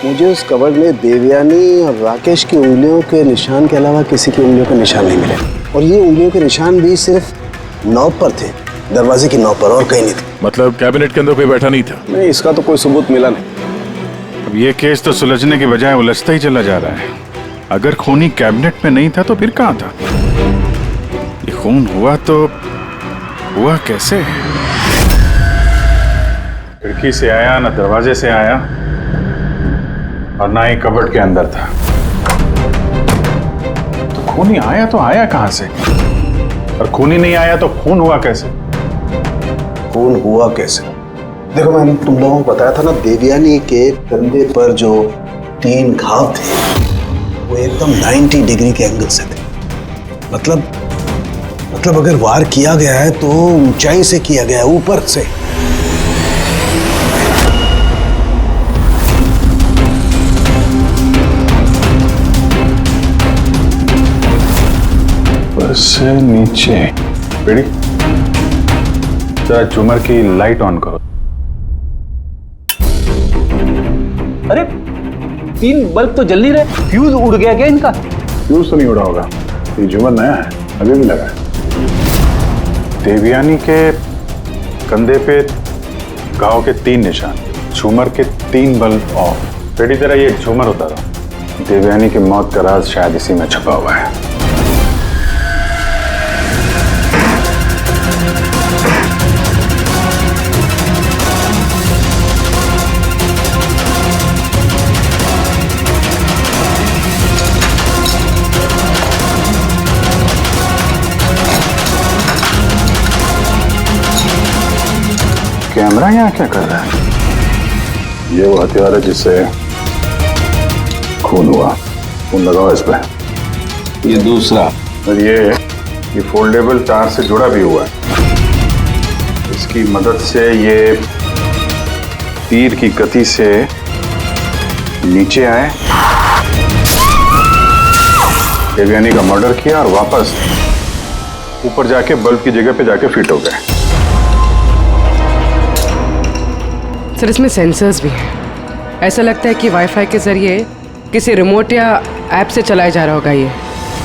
मुझे उस कबर्ड में देवयानी और राकेश की उंगलियों के निशान के अलावा किसी की उंगलियों के निशान नहीं मिले, और ये उंगलियों के निशान भी सिर्फ नॉब पर थे, दरवाजे की नॉब पर, और कहीं नहीं थे। मतलब कैबिनेट के अंदर कोई बैठा नहीं था? नहीं, इसका तो कोई सबूत मिला नहीं। अब ये केस तो सुलझने के बजाय उलझता ही चला जा रहा है। अगर खूनी कैबिनेट में नहीं था तो फिर कहाँ था? ये खून हुआ तो हुआ कैसे? खिड़की से आया, ना दरवाजे से आया, और ना ही कबर्ड के अंदर था। तो खूनी आया तो आया कहां से? और खूनी नहीं आया तो खून हुआ कैसे? खून हुआ कैसे? देखो, मैंने तुम लोगों को बताया था ना, देवयानी के कंधे पर जो 3 घाव थे वो एकदम 90 डिग्री के एंगल से थे। मतलब अगर वार किया गया है तो ऊंचाई से किया गया है, ऊपर से। से नीचे। रेडी? जरा झूमर की लाइट ऑन करो। अरे 3 बल्ब तो जल नहीं रहे, फ्यूज उड़ गया क्या इनका? फ्यूज तो नहीं उड़ा होगा, ये झूमर नया है, अभी भी लगा है। देवयानी के कंधे पे घाव के 3 निशान, झूमर के 3 बल्ब ऑफ। रेडी? जरा ये झूमर उतारो। देवयानी की मौत का राज शायद इसी में छुपा हुआ है। कैमरा यहाँ क्या कर रहा है? ये वो हथियार है जिससे खून हुआ। खून लगाओ इस पे। ये दूसरा। और ये फोल्डेबल तार से जुड़ा भी हुआ है। इसकी मदद से ये तीर की गति से नीचे आए, देवयानी का मर्डर किया और वापस ऊपर जाके बल्ब की जगह पे जाके फिट हो गए। सर इसमें सेंसर्स भी हैं। ऐसा लगता है कि वाईफाई के जरिए किसी रिमोट या ऐप से चलाया जा रहा होगा ये।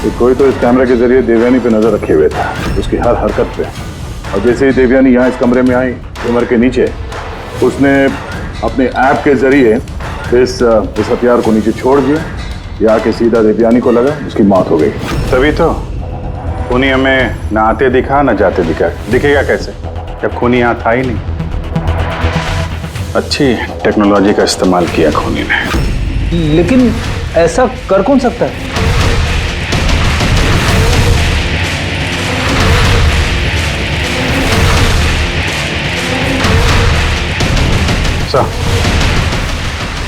तो कोई तो इस कैमरे के जरिए देवयानी पे नजर रखे हुए था, उसकी हर हरकत पे। और जैसे ही देवयानी यहाँ इस कमरे में आई कमर के नीचे, उसने अपने ऐप के जरिए इस हथियार को नीचे छोड़ दिया। ये आके सीधा देवयानी को लगा, उसकी मौत हो गई। तभी तो खूनी हमें ना आते दिखा ना जाते दिखा। दिखेगा कैसे जब खूनी यहाँ था ही नहीं। अच्छी टेक्नोलॉजी का इस्तेमाल किया खूनी ने। लेकिन ऐसा कर कौन सकता है?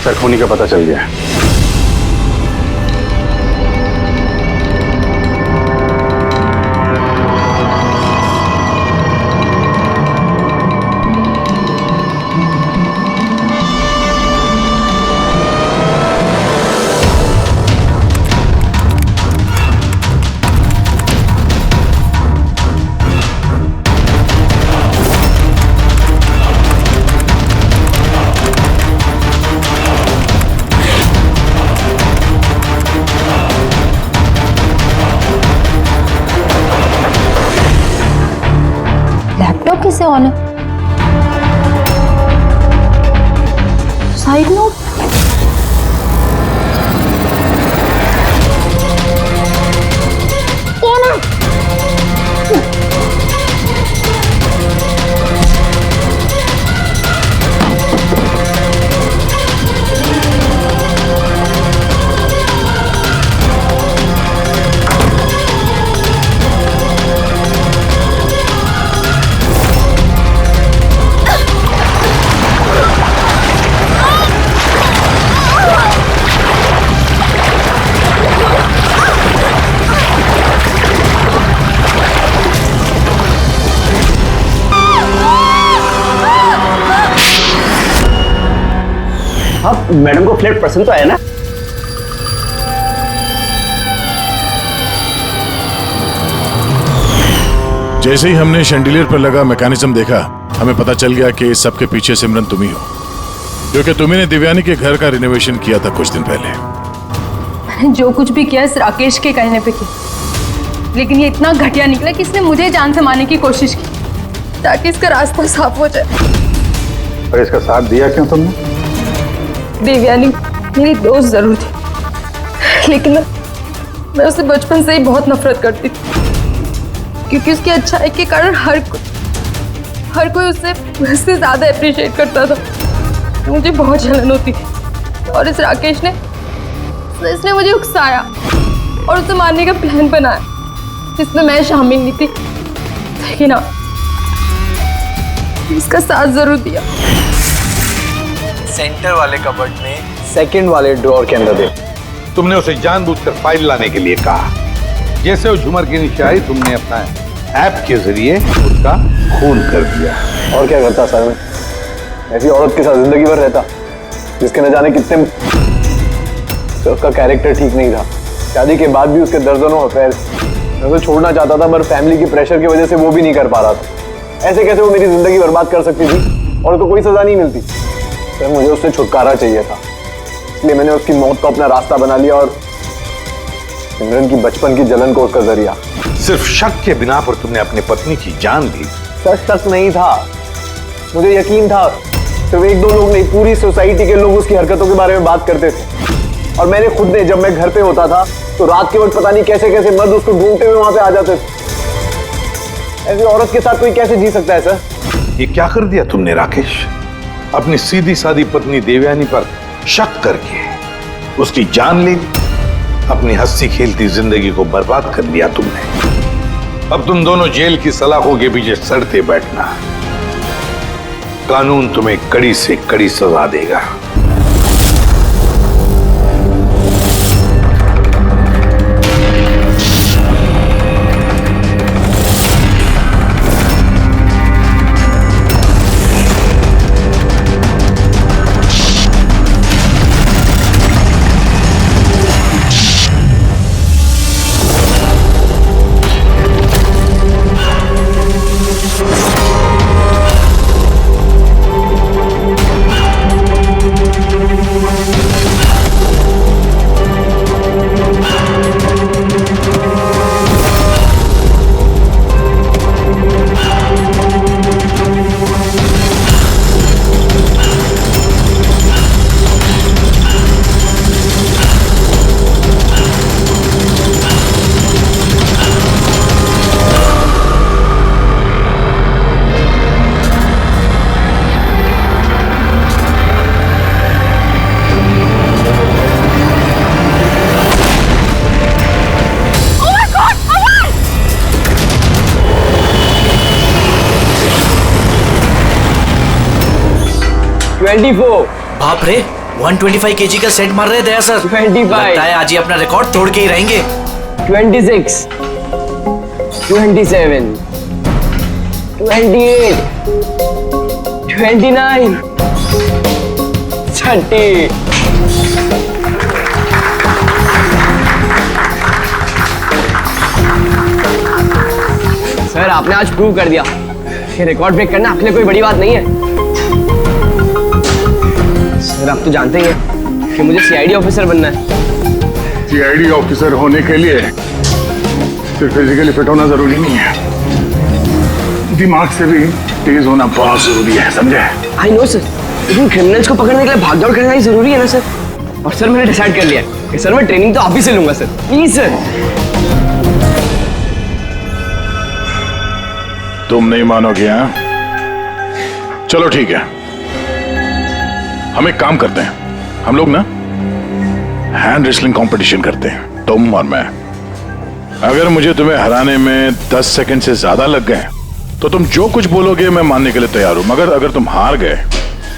सर खूनी का पता चल गया है। लैपटॉप कैसे ऑन है? Side note? ऑन है। हाँ मैडम को फ्लैट पसंद तो आया ना? जैसे ही हमने शैंडिलियर पर लगा मैकेनिज्म देखा, हमें पता चल गया कि इस सब के पीछे सिमरन तुम ही हो, क्योंकि तुम्ही ने दिव्यानी के घर का रिनोवेशन किया था कुछ दिन पहले। मैंने जो कुछ भी किया इस राकेश के कहने पे किया, लेकिन ये इतना घटिया निकला कि इसने मुझे जान से मारने की कोशिश की ताकि इसका रास्ता साफ हो जाए। और इसका साथ दिया क्यों तुमने? देवयानी मेरी दोस्त जरूर थी, लेकिन मैं उससे बचपन से ही बहुत नफरत करती थी, क्योंकि उसकी अच्छाई के कारण हर कोई उससे ज्यादा अप्रिशिएट करता था। मुझे बहुत जलन होती थी और इस राकेश ने इसने मुझे उकसाया और उसे मारने का प्लान बनाया, जिसमें मैं शामिल नहीं थी, लेकिन हाँ इसका साथ जरूर दिया। सेंटर वाले कबर्ड में सेकंड वाले ड्रॉर के अंदर दे। तुमने उसे जानबूझकर फाइल लाने के लिए कहा। जैसे वो झुमर के नीचे आई, तुमने अपना ऐप के जरिए उसका खून कर दिया। और क्या करता सर मैं? ऐसी औरत के साथ जिंदगी भर रहता जिसके न जाने कितने उसका कैरेक्टर ठीक नहीं था। शादी के बाद भी उसके दर्जनों अफेयर। मैं तो छोड़ना चाहता था, पर फैमिली की प्रेशर की वजह से वो भी नहीं कर पा रहा था। ऐसे कैसे वो मेरी जिंदगी बर्बाद कर सकती थी और उसको कोई सजा नहीं मिलती? सर मुझे उससे छुटकारा चाहिए था, इसलिए मैंने उसकी मौत को अपना रास्ता बना लिया और सिमरन की बचपन की जलन को उसका जरिया। सिर्फ शक के बिना पर तुमने अपनी पत्नी की जान ली। सर शक नहीं था, मुझे यकीन था। सिर्फ एक दो लोग नहीं, पूरी सोसाइटी के लोग उसकी हरकतों के बारे में बात करते थे और मैंने खुद ने, जब मैं घर पे होता था तो रात के वक्त पता नहीं कैसे कैसे मर्द उसको ढूंढते हुए वहां पे आ जाते थे। ऐसी औरत के साथ कोई कैसे जी सकता है सर? ये क्या कर दिया तुमने राकेश? अपनी सीधी सादी पत्नी देवयानी पर शक करके उसकी जान ले ली, अपनी हंसी खेलती जिंदगी को बर्बाद कर लिया तुमने। अब तुम दोनों जेल की सलाखों के पीछे सड़ते बैठना। कानून तुम्हें कड़ी से कड़ी सजा देगा। बाप रे, 125 केजी का सेट मार रहे दया सर। 25 लगता है आज ही अपना रिकॉर्ड तोड़ के ही रहेंगे। 26 27 28 29 30। सर आपने आज प्रूव कर दिया कि रिकॉर्ड ब्रेक करना आपके लिए कोई बड़ी बात नहीं है। सर आप तो जानते ही हैं कि मुझे सीआईडी ऑफिसर बनना है। सीआईडी ऑफिसर होने के लिए सिर्फ फिजिकली फिट होना जरूरी नहीं है, दिमाग से भी तेज होना बहुत जरूरी है, समझे? आई नो सर, लेकिन क्रिमिनल्स को पकड़ने के लिए भागदौड़ करना ही जरूरी है ना सर। और सर मैंने डिसाइड कर लिया है कि सर मैं ट्रेनिंग तो आप ही से लूंगा सर, प्लीज सर। तुम नहीं मानोगे? हाँ, चलो ठीक है, हम एक काम करते हैं, हम लोग ना हैंड रेसलिंग कंपटीशन करते हैं, तुम और मैं। अगर मुझे तुम्हें हराने में 10 सेकंड से ज्यादा लग गए तो तुम जो कुछ बोलोगे मैं मानने के लिए तैयार हूं, मगर अगर तुम हार गए,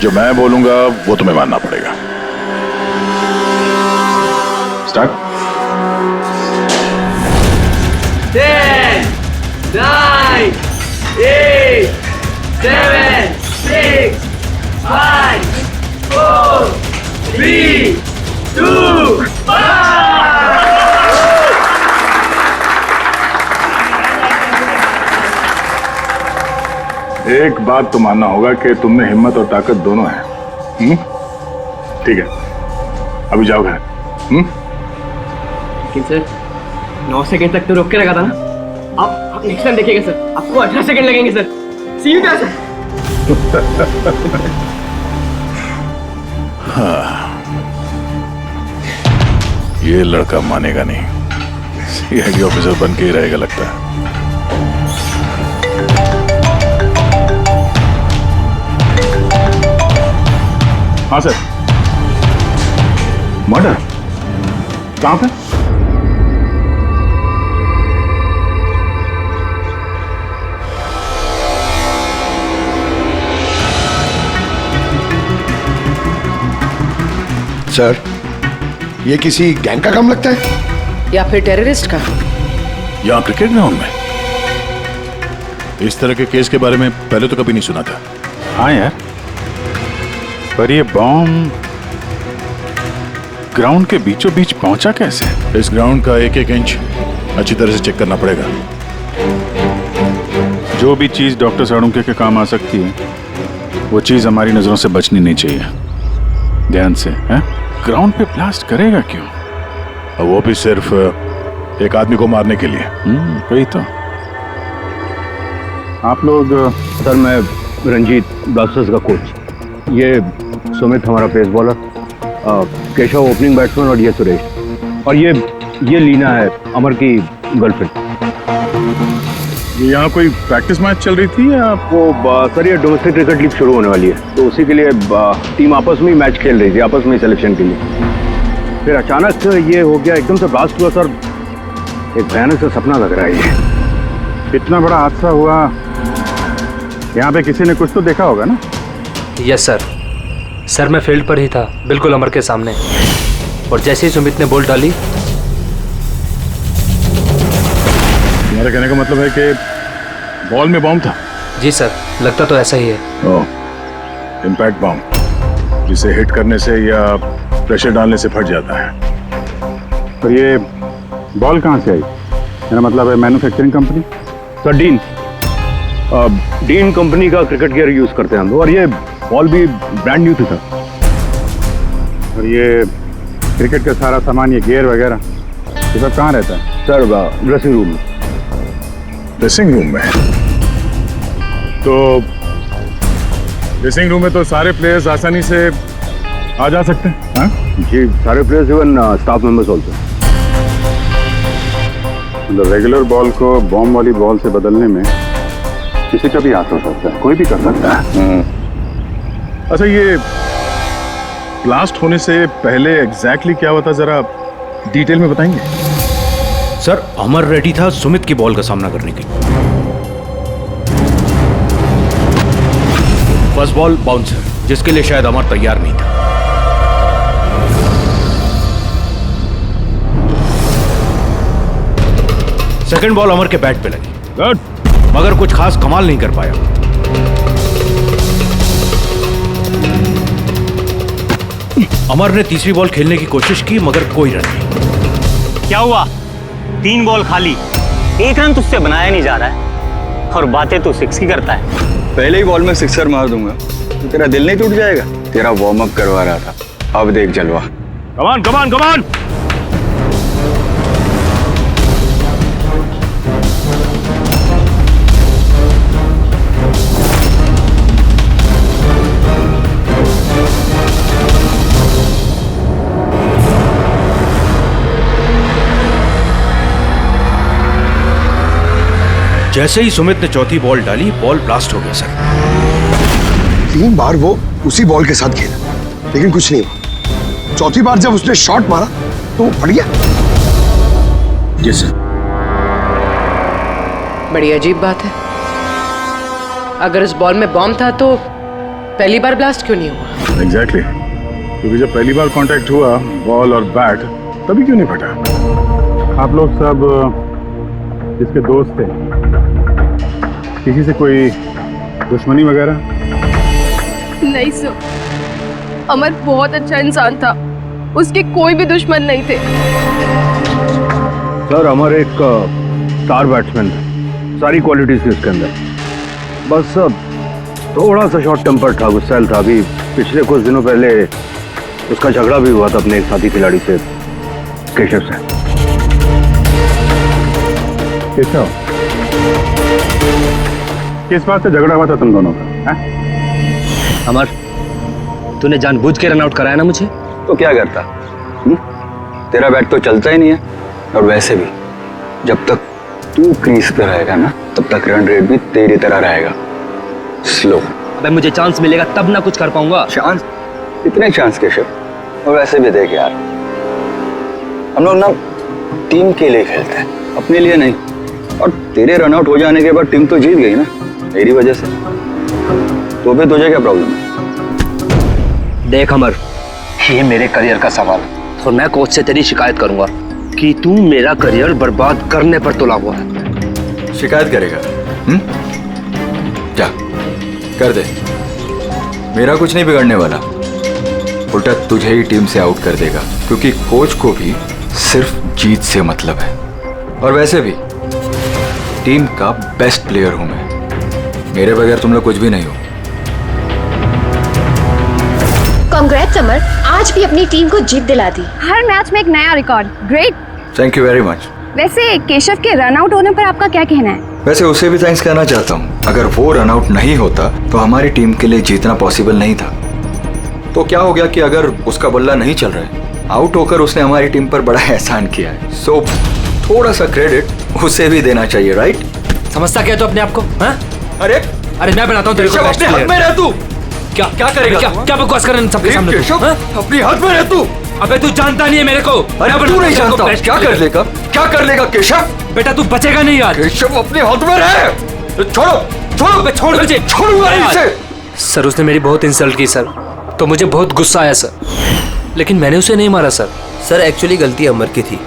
जो मैं बोलूंगा वो तुम्हें मानना पड़ेगा। स्टार्ट। 10 9 8 7 6 5 4 3 2 एक बात तो मानना होगा कि तुमने हिम्मत और ताकत दोनों है। ठीक है, अभी जाओ घर। लेकिन सर 9 सेकंड तक तो रोक के रखा था ना। आप नेक्स्ट टाइम देखिएगा सर, आपको 18 सेकंड लगेंगे सर। C you sir. हाँ, ये लड़का मानेगा नहीं, सीआईडी ऑफिसर बन के ही रहेगा लगता है। हाँ सर। मर्डर कहां पे? सर, ये किसी गैंग का काम लगता है या फिर टेररिस्ट का? यहाँ क्रिकेट ग्राउंड में इस तरह के केस के बारे में पहले तो कभी नहीं सुना था। हाँ यार, पर ये बॉम्ब ग्राउंड के बीचों बीच पहुंचा कैसे? इस ग्राउंड का एक एक इंच अच्छी तरह से चेक करना पड़ेगा। जो भी चीज डॉक्टर साड़ुंके के काम आ सकती है वो चीज हमारी नजरों से बचनी नहीं चाहिए। ध्यान से, हैं? ग्राउंड पे ब्लास्ट करेगा क्यों? और वो भी सिर्फ एक आदमी को मारने के लिए। वही तो। आप लोग? सर मैं रंजीत, ब्लास्टर्स का कोच। ये सुमित हमारा pace bowler. Keshav opening batsman और ये सुरेश, और ये लीना है अमर की गर्लफ्रेंड। यहाँ कोई प्रैक्टिस मैच चल रही थी या? वो सर ये डोमेस्टिक क्रिकेट लीग शुरू होने वाली है, तो उसी के लिए टीम आपस में ही मैच खेल रही थी, आपस में सिलेक्शन के लिए। फिर अचानक ये हो गया, एकदम से ब्लास्ट हुआ सर। एक भयानक सा सपना लग रहा है ये। इतना बड़ा हादसा हुआ, यहाँ पे किसी ने कुछ तो देखा होगा ना? Yes sir. सर मैं फील्ड पर ही था, बिल्कुल अमर के सामने, और जैसे ही सुमित ने बॉल डाली। तुम्हारे कहने का मतलब है कि बॉल में बॉम्ब था? जी सर, लगता तो ऐसा ही है। ओह, इम्पैक्ट बॉम्ब, जिसे हिट करने से या प्रेशर डालने से फट जाता है। पर ये बॉल कहाँ से आई? मेरा मतलब है manufacturing company? Sir dean company का क्रिकेट गियर यूज करते हैं हम, और ये बॉल भी ब्रांड न्यू था। और ये क्रिकेट का सारा सामान, ये गियर वगैरह, ये सब कहाँ रहता है? सर ड्रेसिंग रूम में। ड्रेसिंग रूम में? तो ड्रेसिंग रूम में तो सारे प्लेयर्स आसानी से आ जा सकते हैं? हाँ जी, सारे players, even staff members also. मतलब रेगुलर बॉल को बॉम्ब वाली बॉल से बदलने में किसी का भी हाथ हो सकता है, कोई भी कर सकता है। अच्छा, ये ब्लास्ट होने से पहले एग्जैक्टली क्या हुआ था, जरा डिटेल में बताएंगे? सर अमर रेडी था सुमित की बॉल का सामना करने के लिए। फर्स्ट बॉल बाउंसर, जिसके लिए शायद अमर तैयार नहीं था। सेकंड बॉल अमर के बैट पे लगी, गुड, मगर कुछ खास कमाल नहीं कर पाया। अमर ने तीसरी बॉल खेलने की कोशिश की, मगर कोई रन नहीं। क्या हुआ? 3 बॉल खाली, 1 रन तुझसे बनाया नहीं जा रहा है, और बातें तो 6 की करता है। पहले ही बॉल में सिक्सर मार दूंगा तो तेरा दिल नहीं टूट जाएगा? तेरा वार्म अप करवा रहा था, अब देख जलवा। कमान कमान कमान। जैसे ही सुमित ने चौथी बॉल डाली, बॉल ब्लास्ट हो गया सर। 3 बार वो उसी बॉल के साथ खेला, लेकिन कुछ नहीं हुआ। चौथी बार जब उसने शॉट मारा तो वो फट गया। जी सर। बड़ी अजीब बात है। अगर इस बॉल में बॉम्ब था तो पहली बार ब्लास्ट क्यों नहीं हुआ? एग्जैक्टली, क्योंकि जब पहली बार कांटेक्ट हुआ बॉल और बैट, तभी क्यों नहीं फटा? आप लोग सब जिसके दोस्त थे, किसी से कोई दुश्मनी वगैरह? नहीं सर, अमर बहुत अच्छा इंसान था, उसके कोई भी दुश्मन नहीं थे। सर अमर एक स्टार बैट्समैन था, सारी क्वालिटीज थी उसके अंदर। बस थोड़ा सा शॉर्ट टेम्पर था, गुस्सैल था। अभी पिछले कुछ दिनों पहले उसका झगड़ा भी हुआ था अपने एक साथी खिलाड़ी से, केशव से। केशव, किस बात से झगड़ा हुआ था तुम दोनों का? अमर, तूने जानबूझ के रन आउट कराया ना मुझे? तो क्या करता? तेरा बैट तो चलता ही नहीं है, और वैसे भी जब तक तू क्रीज पे रहेगा ना, तब तक रन रेट भी तेरी तरह रहेगा, स्लो। अबे मुझे चांस मिलेगा तब ना कुछ कर पाऊंगा। चांस? इतने चांस केशव? और वैसे भी देख यार, हम लोग ना टीम के लिए खेलते हैं, अपने लिए नहीं। और तेरे रन आउट हो जाने के बाद टीम तो जीत गई ना, मेरी वजह से। तो फिर तुझे क्या प्रॉब्लम है? देख अमर, ये मेरे करियर का सवाल है, और मैं कोच से तेरी शिकायत करूंगा कि तू मेरा करियर बर्बाद करने पर तुला हुआ है। शिकायत करेगा? जा कर दे, मेरा कुछ नहीं बिगड़ने वाला, उल्टा तुझे ही टीम से आउट कर देगा, क्योंकि कोच को भी सिर्फ जीत से मतलब है। और वैसे भी टीम का बेस्ट प्लेयर हूं मैं, मेरे बगैर तुम लोग कुछ भी नहीं हो। कांग्रेट्स अमर, आज भी अपनी टीम को जीत दिला दी। हर मैच में एक नया record, great. Thank you very much. वैसे केशव के रन आउट होने पर आपका क्या कहना है? वैसे उसे भी थैंक्स कहना चाहता हूँ, अगर वो रन आउट नहीं होता तो हमारी टीम के लिए जीतना पॉसिबल नहीं था। तो क्या हो गया कि अगर उसका बल्ला नहीं चल रहा है, आउट होकर उसने हमारी टीम पर बड़ा एहसान किया है। सो थोड़ा सा क्रेडिट उसे भी देना चाहिए, राइट? समझता क्या तो अपने आप को? हाँ? अरे मैं बनाता हूँ तेरे को बेस्ट अपने हद में रह तू। क्या करेगा? क्या बकवास कर रहे हैं सबके सामने तू? हाँ? अपनी हद में रह तू। अबे तू जानता नहीं है मेरे को। अरे तू नहीं जानता, क्या कर लेगा केशव? बेटा तू बचेगा नहीं यार। केशव अपने हद में रहे। छोड़ मुझे। सर उसने मेरी बहुत इंसल्ट की सर, तो मुझे बहुत गुस्सा आया सर, लेकिन मैंने उसे नहीं मारा सर। सर एक्चुअली गलती अमर की थी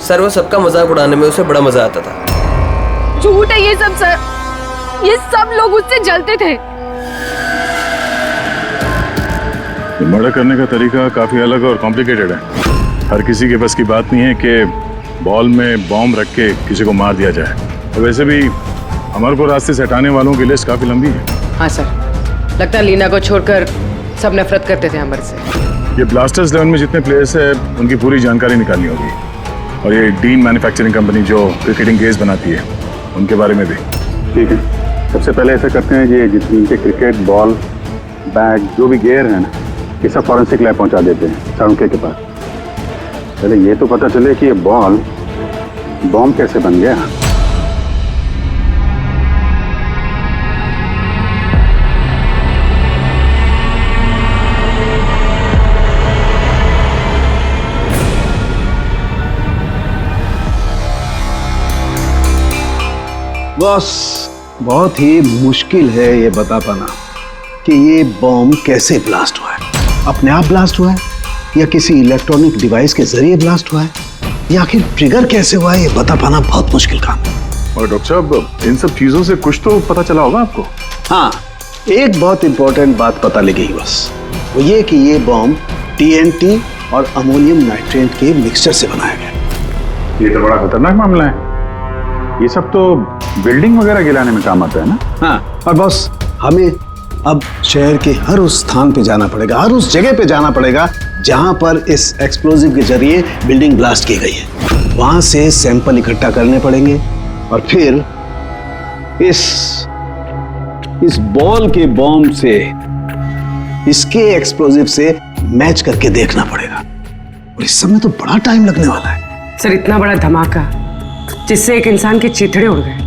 सर, वो सबका मजाक उड़ाने में उसे बड़ा मजा आता था। झूठ है ये सब सर, ये सब लोग उससे जलते थे। मर्डर करने का तरीका काफी अलग और कॉम्प्लिकेटेड है। हर किसी के बस की बात नहीं है कि बॉल में बॉम्ब रख के किसी को मार दिया जाए। तो वैसे भी अमर को रास्ते से हटाने वालों की लिस्ट काफी लंबी है। हाँ सर, लगता है लीना को छोड़कर सब नफरत करते थे अमर से। ये ब्लास्टर्स 11 में जितने प्लेयर्स हैं उनकी पूरी जानकारी निकालनी होगी, और ये डीन मैन्युफैक्चरिंग कंपनी जो क्रिकेटिंग गेयर्स बनाती है उनके बारे में भी। ठीक है, सबसे पहले ऐसा करते हैं, ये जितनी इनके क्रिकेट बॉल बैग जो भी गेयर है ना, ये सब फॉरेंसिक लैब पहुंचा देते हैं साउंड के पास। पहले ये तो पता चले कि ये बॉल बॉम्ब कैसे बन गया। बॉस, बहुत ही मुश्किल है ये बता पाना कि ये बॉम्ब कैसे ब्लास्ट हुआ है। अपने आप ब्लास्ट हुआ है या किसी इलेक्ट्रॉनिक डिवाइस के जरिए ब्लास्ट हुआ है, या आखिर ट्रिगर कैसे हुआ है, ये बता पाना बहुत मुश्किल काम है। और डॉक्टर साहब, इन सब चीजों से कुछ तो पता चला होगा आपको? हाँ, एक बहुत इंपॉर्टेंट बात पता लगी बस, वो ये कि ये बॉम्ब TNT और अमोनियम नाइट्रेट के मिक्सचर से बनाया गया। ये तो बड़ा खतरनाक मामला है। ये सब तो बिल्डिंग वगैरह गिराने में काम आता है ना। हाँ, और बॉस हमें अब शहर के हर उस स्थान पे जाना पड़ेगा, हर उस जगह पे जाना पड़ेगा जहां पर इस एक्सप्लोजिव के जरिए बिल्डिंग ब्लास्ट की गई है। वहां से सैंपल इकट्ठा करने पड़ेंगे और फिर इस बॉल के बॉम्ब से इसके एक्सप्लोजिव से मैच करके देखना पड़ेगा, और इस सब में तो बड़ा टाइम लगने वाला है। सर इतना बड़ा धमाका जिससे एक इंसान के चीथड़े उड़ गए,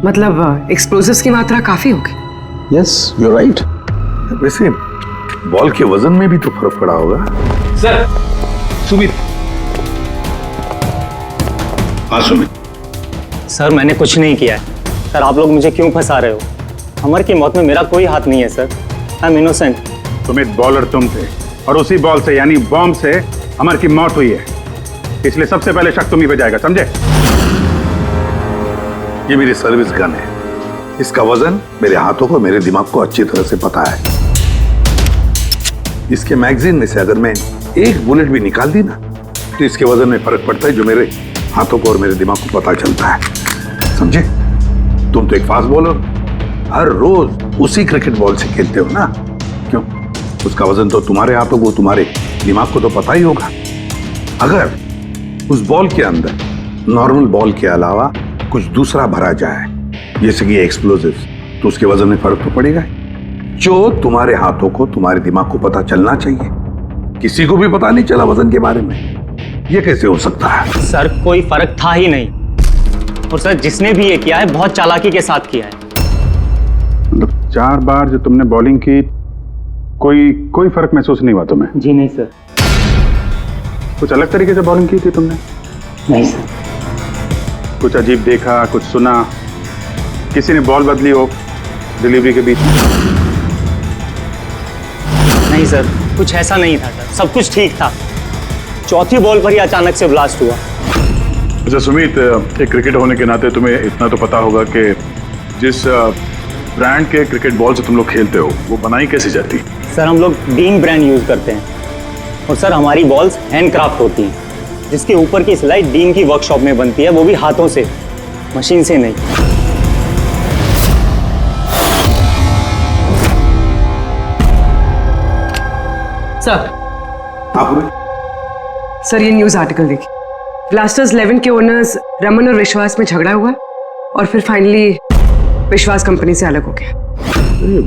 मतलब एक्सप्लोजिव्स की मात्रा काफी होगी। Yes, you are right. वैसे बॉल के वजन में भी तो फर्क पड़ा होगा। सर, सुमित। हाँ सुमित। सर मैंने कुछ नहीं किया है। सर आप लोग मुझे क्यों फंसा रहे हो? अमर की मौत में मेरा कोई हाथ नहीं है sir. I am innocent. Sumit, bowler तुम थे और उसी बॉल से यानी बॉम्ब से अमर की मौत हुई है, इसलिए सबसे पहले शक तुम ही पे जाएगा, समझे? ये मेरी सर्विस गन है, इसका वजन मेरे हाथों को, मेरे दिमाग को अच्छी तरह से पता है। इसके मैगजीन में से अगर मैं एक बुलेट भी निकाल दी ना, तो इसके वजन में फर्क पड़ता है, जो मेरे हाथों को और मेरे दिमाग को पता चलता है, समझे? तुम तो एक फास्ट बॉलर, हर रोज उसी क्रिकेट बॉल से खेलते हो ना, क्यों? उसका वजन तो तुम्हारे हाथों को, तुम्हारे दिमाग को तो पता ही होगा। अगर उस बॉल के अंदर नॉर्मल बॉल के अलावा कुछ दूसरा भरा जाए, जैसे कि एक्सप्लोजिव्स, तो उसके वजन में फर्क तो पड़ेगा, जो तुम्हारे हाथों को, तुम्हारे दिमाग को पता चलना चाहिए। किसी को भी पता नहीं चला वजन के बारे में, ये कैसे हो सकता है? सर कोई फर्क था ही नहीं, और सर जिसने भी ये किया है बहुत चालाकी के साथ किया है। मतलब 4 बार जो तुमने बॉलिंग की, कोई फर्क महसूस नहीं हुआ तुम्हें? जी नहीं सर। कुछ अलग तरीके से बॉलिंग की थी तुमने? नहीं सर। कुछ अजीब देखा, कुछ सुना, किसी ने बॉल बदली हो डिलीवरी के बीच में? नहीं सर, कुछ ऐसा नहीं था सर, सब कुछ ठीक था। चौथी बॉल पर ही अचानक से ब्लास्ट हुआ। अच्छा सुमित, एक क्रिकेटर होने के नाते तुम्हें इतना तो पता होगा कि जिस ब्रांड के क्रिकेट बॉल से तुम लोग खेलते हो, वो बनाई कैसे जाती? सर हम लोग डीन ब्रांड यूज करते हैं, और सर हमारी बॉल्स हैंडक्राफ्ट होती हैं, जिसके ऊपर की सिलाई डीन की वर्कशॉप में बनती है, वो भी हाथों से, मशीन से नहीं। सर ये न्यूज आर्टिकल देखिए, ब्लास्टर्स 11 के ओनर्स रमन और विश्वास में झगड़ा हुआ और फिर फाइनली विश्वास कंपनी से अलग हो गया।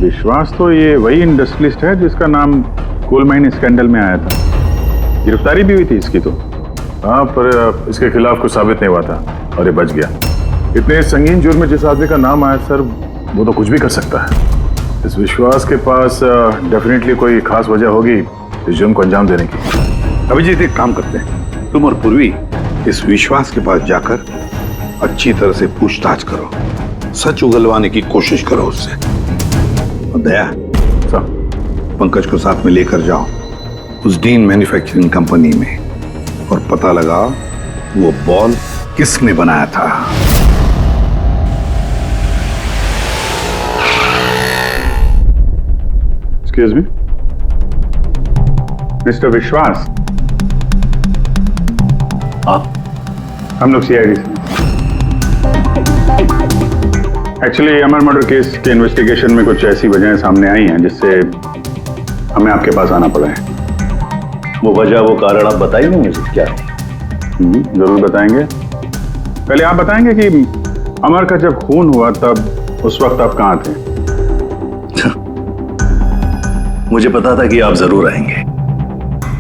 विश्वास तो ये वही इंडस्ट्रियलिस्ट है जिसका नाम कोल माइन स्कैंडल में आया था, गिरफ्तारी भी हुई थी इसकी तो। हाँ, पर इसके खिलाफ कुछ साबित नहीं हुआ था और ये बच गया। इतने संगीन जुर्म में जिस आदमी का नाम आया सर, वो तो कुछ भी कर सकता है। इस विश्वास के पास डेफिनेटली कोई खास वजह होगी इस जुर्म को अंजाम देने की। अभिजीत, एक काम करते हैं, तुम और पूर्वी इस विश्वास के पास जाकर अच्छी तरह से पूछताछ करो, सच उगलवाने की कोशिश करो उससे। और दया, पंकज को साथ में लेकर जाओ उस डीन मैन्युफैक्चरिंग कंपनी में और पता लगाओ वो बॉल किसने बनाया था। एक्सक्यूज मी, मिस्टर विश्वास, आप? हम लोग सीआईडी से। एक्चुअली अमर मर्डर केस के इन्वेस्टिगेशन में कुछ ऐसी वजहें सामने आई हैं जिससे हमें आपके पास आना पड़ा है। वो वजह, वो कारण आप बताइए मुझे क्या है? जरूर बताएंगे। पहले आप बताएंगे कि अमर का जब खून हुआ तब उस वक्त आप कहां थे? मुझे पता था कि आप जरूर आएंगे,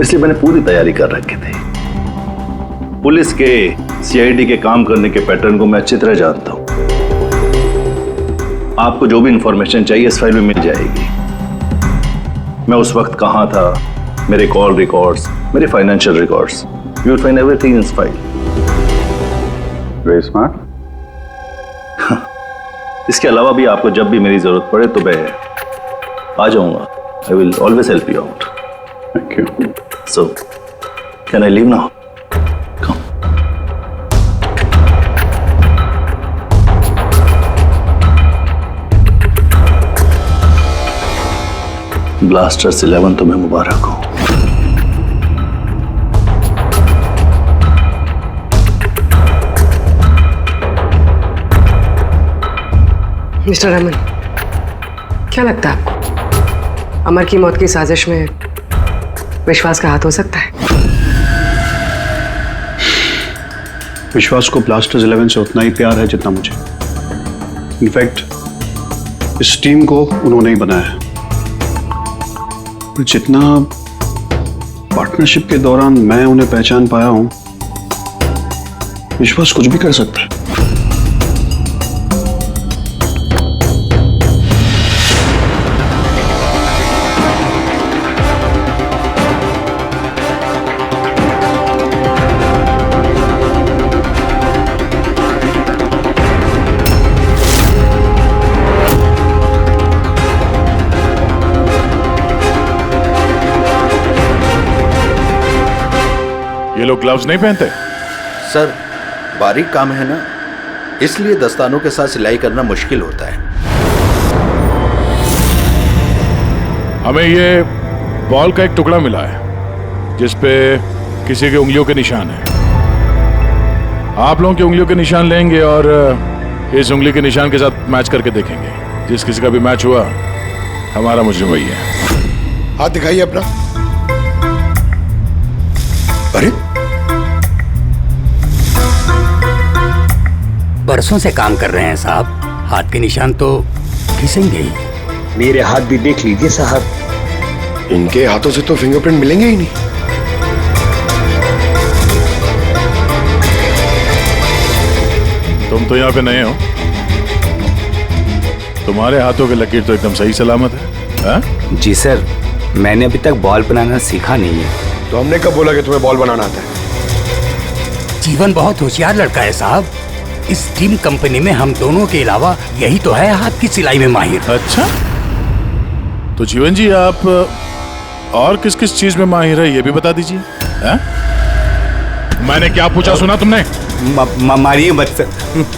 इसलिए मैंने पूरी तैयारी कर रखी थी। पुलिस के, सीआईडी के काम करने के पैटर्न को मैं अच्छी तरह जानता हूं। आपको जो भी इंफॉर्मेशन चाहिए इस फाइल में मिल जाएगी। मैं उस वक्त कहां था, मेरे कॉल रिकॉर्ड्स, मेरे financial records, you will find everything in this file. Very smart. इसके अलावा भी आपको जब भी मेरी जरूरत पड़े तो मैं आ जाऊंगा। I will always help you out. Thank you. So can I leave now? Blasters 11 तुम्हें मुबारक हो। मिस्टर रमन, क्या लगता है आपको अमर की मौत की साजिश में विश्वास का हाथ हो सकता है? विश्वास को ब्लास्टर्स 11 से उतना ही प्यार है जितना मुझे। इनफैक्ट इस टीम को उन्होंने ही बनाया है। जितना पार्टनरशिप के दौरान मैं उन्हें पहचान पाया हूं, विश्वास कुछ भी कर सकता है। ये लोग ग्लव्स नहीं पहनते? सर, बारीक काम है ना, इसलिए दस्तानों के साथ सिलाई करना मुश्किल होता है। हमें ये बॉल का एक टुकड़ा मिला है जिस पे किसी की उंगलियों के निशान है। आप लोगों की उंगलियों के निशान लेंगे और इस उंगली के निशान के साथ मैच करके देखेंगे। जिस किसी का भी मैच हुआ, हमारा मुजरिम वही है। हाथ दिखाइए अपना। अरे, बरसों से काम कर रहे हैं साहब, हाथ के निशान तो घिसेंगे ही। मेरे हाथ भी देख लीजिए साहब, इनके हाथों से तो फिंगरप्रिंट मिलेंगे ही नहीं। तुम तो यहाँ पे नए हो, तुम्हारे हाथों की लकीर तो एकदम सही सलामत है। हा? जी सर, मैंने अभी तक बॉल बनाना सीखा नहीं है। तो हमने कब बोला कि तुम्हें बॉल बनाना आता है? जीवन बहुत होशियार लड़का है साहब। इस टीम कंपनी में हम दोनों के अलावा यही तो है हाथ की सिलाई में माहिर। अच्छा, तो जीवन जी आप और किस किस चीज में माहिर है ये भी बता दीजिए। मैंने क्या पूछा सुना तुमने? मारिए मत सर,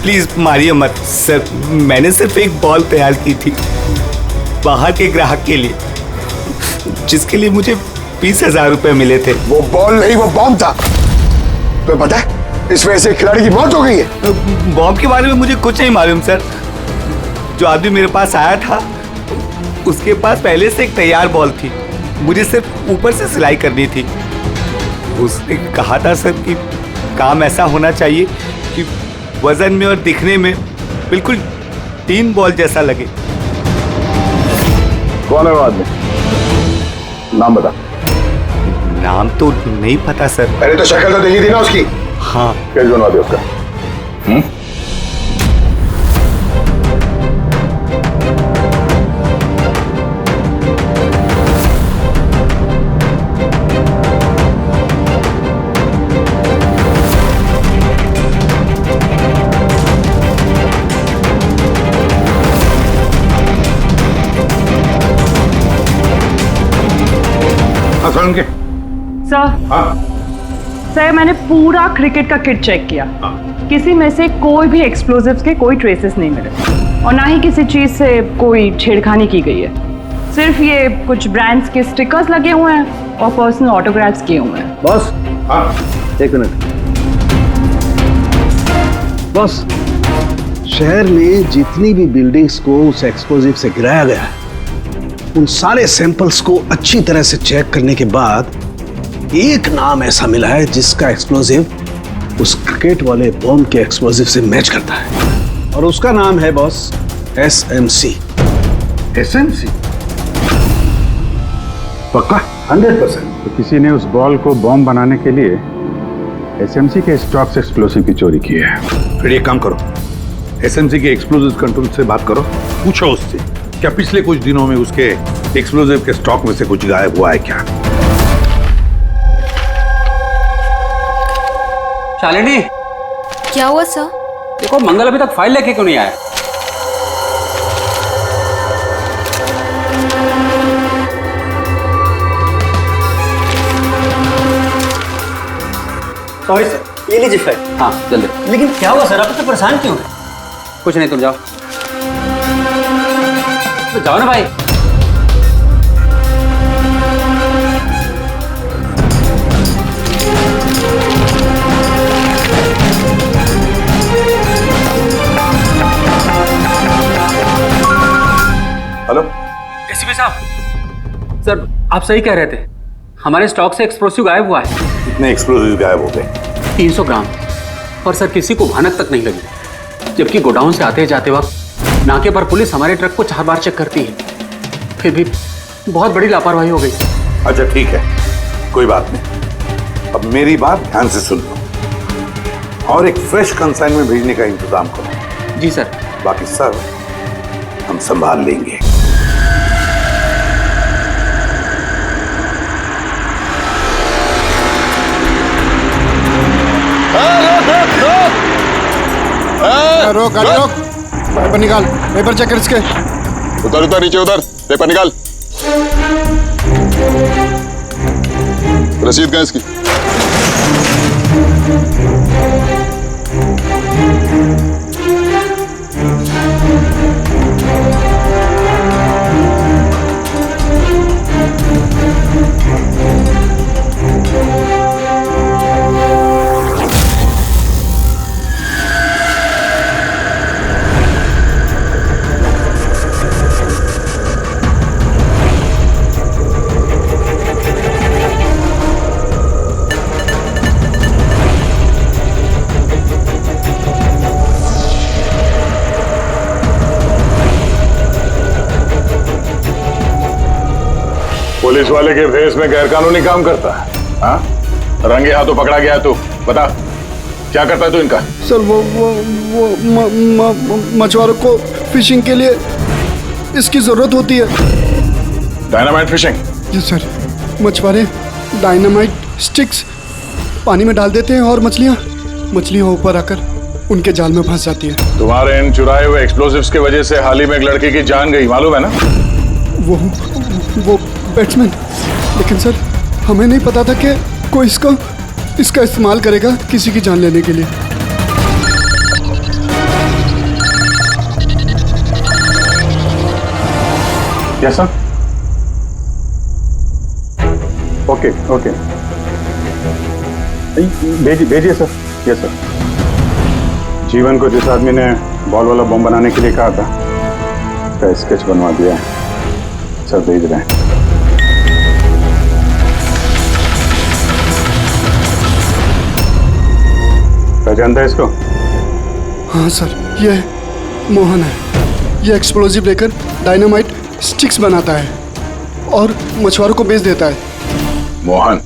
प्लीज मारिए मत सर। मैंने सिर्फ एक बॉल तैयार की थी बाहर के ग्राहक के लिए, जिसके लिए मुझे 20,000 रुपए मिले थे। वो बॉल नहीं, वो बॉम्ब था। तुम्हें पता है इस वजह से खिलाड़ी की मौत हो गई है। बॉम्ब के बारे में मुझे कुछ नहीं मालूम सर। जो आदमी मेरे पास आया था उसके पास पहले से एक तैयार बॉल थी, मुझे सिर्फ ऊपर से सिलाई करनी थी। उसने कहा था सर कि काम ऐसा होना चाहिए कि वजन में और दिखने में बिल्कुल टीन बॉल जैसा लगे। कौन है वो आदमी? नाम बता। नाम तो नहीं पता सर। पहले तो शक्ल तो देखी थी ना उसकी। हाँ। कैसे बनवा दे उसका? के सर। हाँ सर, मैंने पूरा क्रिकेट का किट चेक किया। किसी में से कोई भी एक्सप्लोजिव्स के कोई ट्रेसेस नहीं मिले और ना ही किसी चीज से कोई छेड़खानी की गई है। सिर्फ ये कुछ ब्रांड्स के स्टिकर्स लगे हुए हैं और पर्सनल ऑटोग्राफ्स किए हुए हैं। बॉस। हाँ एक मिनट। बॉस, शहर में जितनी भी बिल्डिंग्स को उस एक्सप्लोजिव से गिराया गया है, उन सारे सैंपल्स को अच्छी तरह से चेक करने के बाद एक नाम ऐसा मिला है जिसका एक्सप्लोजिव उस क्रिकेट वाले बॉम्ब के एक्सप्लोजिव से मैच करता है, और उसका नाम है बॉस SMC। SMC? पक्का? 100%। तो किसी ने उस बॉल को बॉम्ब बनाने के लिए SMC के स्टॉक से एक्सप्लोसिव की चोरी की है। फिर एक काम करो, SMC के एक्सप्लोजिव कंट्रोल से बात करो, पूछो उससे क्या पिछले कुछ दिनों में उसके एक्सप्लोजिव के स्टॉक में से कुछ गायब हुआ है क्या। शालिनी, क्या हुआ सर? देखो मंगल अभी तक फाइल लेके क्यों नहीं आया? सॉरी सर, ये लीजिए फाइल। हाँ जल्दी। लेकिन क्या हुआ सर, आप तो परेशान क्यों हैं? कुछ नहीं, तुम जाओ। तो जाओ ना भाई। हेलो एसीपी साहब। सर आप सही कह रहे थे, हमारे स्टॉक से एक्सप्लोसिव गायब हुआ है। कितने एक्सप्लोसिव गायब हो गए? 300 ग्राम। और सर किसी को भनक तक नहीं लगी, जबकि गोडाउन से आते जाते वक्त नाके पर पुलिस हमारे ट्रक को 4 बार चेक करती है, फिर भी बहुत बड़ी लापरवाही हो गई। अच्छा ठीक है, कोई बात नहीं। अब मेरी बात ध्यान से सुन लो और एक फ्रेश कंसाइनमेंट भेजने का इंतजाम करो। जी सर। बाकी सब हम संभाल लेंगे। रोक गाड़ी रोक, पेपर निकाल, पेपर चेक कर इसके। उधर उधर नीचे उधर, पेपर निकाल। रसीद कहाँ इसकी? पुलिस वाले के भेस में गैरकानूनी काम करता है? हाँ, रंगे हाथों पकड़ा गया तू, बता क्या करता है तू इनका? सर वो मछुआरों को फिशिंग के लिए इसकी जरूरत होती है। Dynamite fishing? जी सर, मछुआरे डायनामाइट स्टिक्स पानी में डाल देते हैं और मछलियां ऊपर आकर उनके जाल में फंस जाती है। तुम्हारे इन चुराए हुए एक्सप्लोसिव्स की वजह से हाल ही में एक लड़की की जान गई, मालूम है ना? वो बैट्समैन, लेकिन सर हमें नहीं पता था कि कोई इसका इस्तेमाल करेगा किसी की जान लेने के लिए। Yes sir. ओके ओके, भेजिए सर। Yes sir. जीवन को जिस आदमी ने बॉल वाला बम बनाने के लिए कहा था, उसका स्केच बनवा दिया है सर, भेज रहे हैं। पहचानता है इसको? हाँ सर, ये मोहन है। ये एक्सप्लोजिव लेकर डायनामाइट स्टिक्स बनाता है और मछुआरों को बेच देता है। मोहन,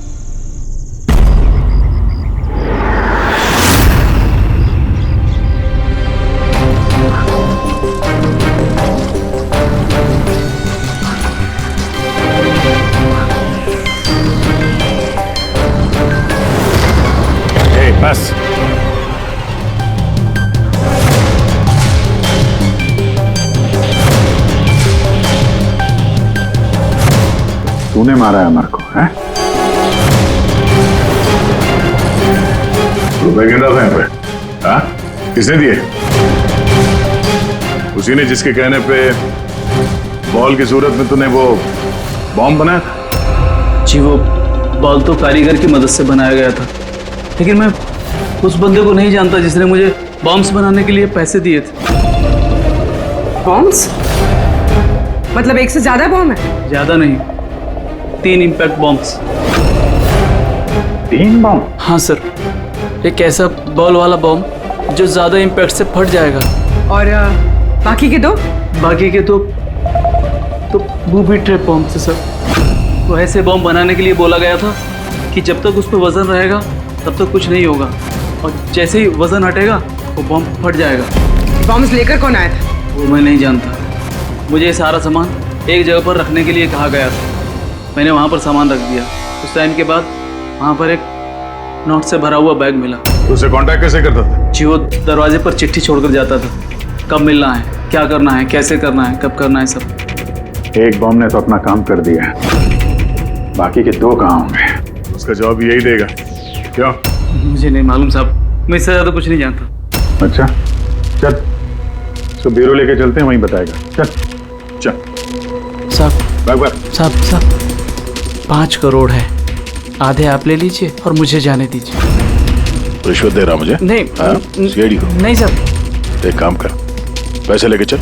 बस तूने मारा है अमर को, हैं? रुपए गिन रहा था यहाँ पे, हाँ? किसने दिए? उसी ने जिसके कहने पे बॉल की सूरत में तूने वो बॉम्ब बनाया था? जी वो बॉल तो कारीगर की मदद से बनाया गया था, लेकिन मैं उस बंदे को नहीं जानता जिसने मुझे बॉम्ब्स बनाने के लिए पैसे दिए थे। बॉम्ब्स? मतलब एक से ज्यादा बॉम्ब है? ज्यादा नहीं, 3 इम्पैक्ट बॉम्ब्स। 3 बॉम्ब? हाँ सर, एक ऐसा बॉल वाला बॉम्ब जो ज्यादा इम्पैक्ट से फट जाएगा। और बाकी के 2? बाकी के 2 तो बूबी ट्रैप बॉम्ब से सर। वो ऐसे बॉम्ब बनाने के लिए बोला गया था कि जब तक उस पर वजन रहेगा तब तक कुछ नहीं होगा, और जैसे ही वजन हटेगा वो बॉम्ब फट जाएगा। बॉम्ब्स लेकर कौन आया था? वो मैं नहीं जानता, मुझे सारा सामान एक जगह पर रखने के लिए कहा गया था। मैंने वहाँ पर सामान रख दिया। उस टाइम के बाद वहाँ पर एक नोट से भरा हुआ बैग मिला। उससे कांटेक्ट कैसे करता था? जी वो दरवाजे पर चिट्ठी छोड़कर जाता था, कब मिलना है, क्या करना है, कैसे करना है, कब करना है, सब। एक बॉम्ब ने तो अपना काम कर दिया है, बाकी के 2 कहाँ होंगे? उसका जवाब यही देगा। क्यों? मुझे नहीं मालूम साहब, मैं इससे ज्यादा कुछ नहीं जानता। अच्छा चल, इसको ब्यूरो लेके चलते हैं, वहीं बताएगा। चल चल साहब। साहब 5 करोड़ है, आधे आप ले लीजिए और मुझे जाने दीजिए। रिश्वत दे रहा मुझे? नहीं। सीआईडी को? नहीं साहब। एक काम कर, पैसे लेके चल,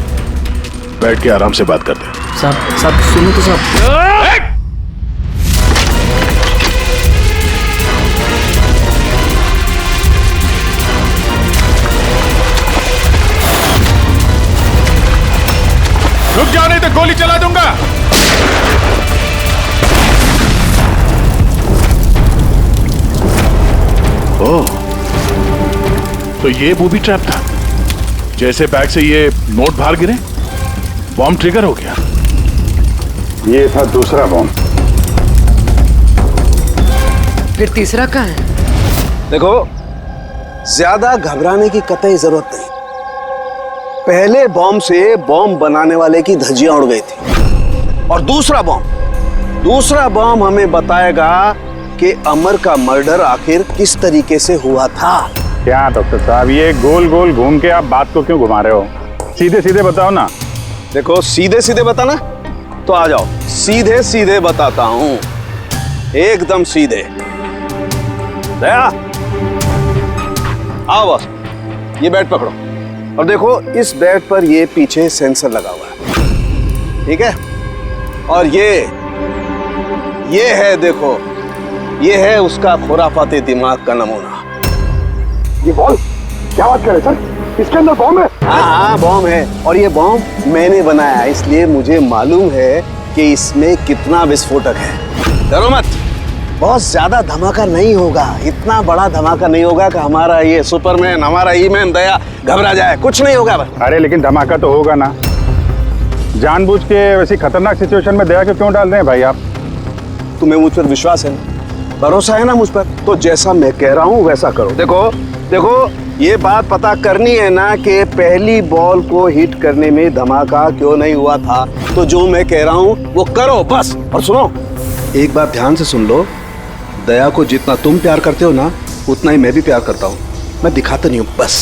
बैठ के आराम से बात करते हैं। साहब सुनो तो साहब। रुक जा, नहीं तो गोली चला दूंगा। ओह, तो ये बूबी ट्रैप था। जैसे बैग से ये नोट बाहर गिरे, बॉम्ब ट्रिगर हो गया। ये था दूसरा बॉम्ब। फिर तीसरा कहाँ है? देखो, ज्यादा घबराने की कतई जरूरत नहीं। पहले बॉम्ब से बॉम्ब बनाने वाले की धज्जियां उड़ गई थी, और दूसरा बॉम्ब हमें बताएगा कि अमर का मर्डर आखिर किस तरीके से हुआ था। क्या डॉक्टर साहब, ये गोल गोल घूम के आप बात को क्यों घुमा रहे हो? सीधे सीधे बताओ ना। देखो, सीधे सीधे बताना तो आ जाओ, सीधे सीधे बताता हूं, एकदम सीधे। दया, आओ बस, ये बैट पकड़ो, और देखो इस बैट पर ये पीछे सेंसर लगा हुआ है, ठीक है? और ये है, देखो, ये है उसका खुराफाती दिमाग का नमूना। ये बॉल? क्या बात कर रहे सर? इसके अंदर बॉम्ब है? हाँ, बॉम्ब है, और ये बॉम्ब मैंने बनाया, इसलिए मुझे मालूम है कि इसमें कितना विस्फोटक है। डरो मत, बहुत ज्यादा धमाका नहीं होगा, इतना बड़ा धमाका नहीं होगा कि हमारा ये सुपरमैन, हमारा ईमैन दया घबरा जाए, कुछ नहीं होगा। अरे लेकिन धमाका तो होगा ना। जानबूझ के वैसी खतरनाक सिचुएशन में दया को क्यों डाल रहे हैं भाई आप? तुम्हें मुझ पर विश्वास है ना, भरोसा है ना मुझ पर, तो जैसा मैं कह रहा हूँ वैसा करो। देखो, ये बात पता करनी है ना कि पहली बॉल को हिट करने में धमाका क्यों नहीं हुआ था, तो जो मैं कह रहा हूँ वो करो बस। और सुनो, एक बात ध्यान से सुन लो, दया को जितना तुम प्यार करते हो ना, उतना ही मैं भी प्यार करता हूँ। मैं दिखाता नहीं हूँ, बस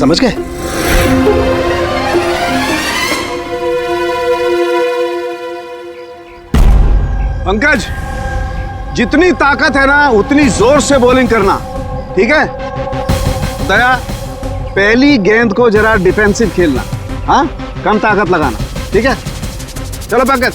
समझ गए? पंकज, जितनी ताकत है ना उतनी जोर से बॉलिंग करना, ठीक है? दया, पहली गेंद को जरा डिफेंसिव खेलना, हाँ, कम ताकत लगाना, ठीक है? चलो पंकज।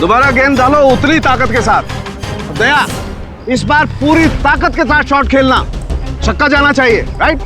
दोबारा गेंद डालो उतनी ताकत के साथ। दया, इस बार पूरी ताकत के साथ शॉट खेलना, छक्का जाना चाहिए, राइट?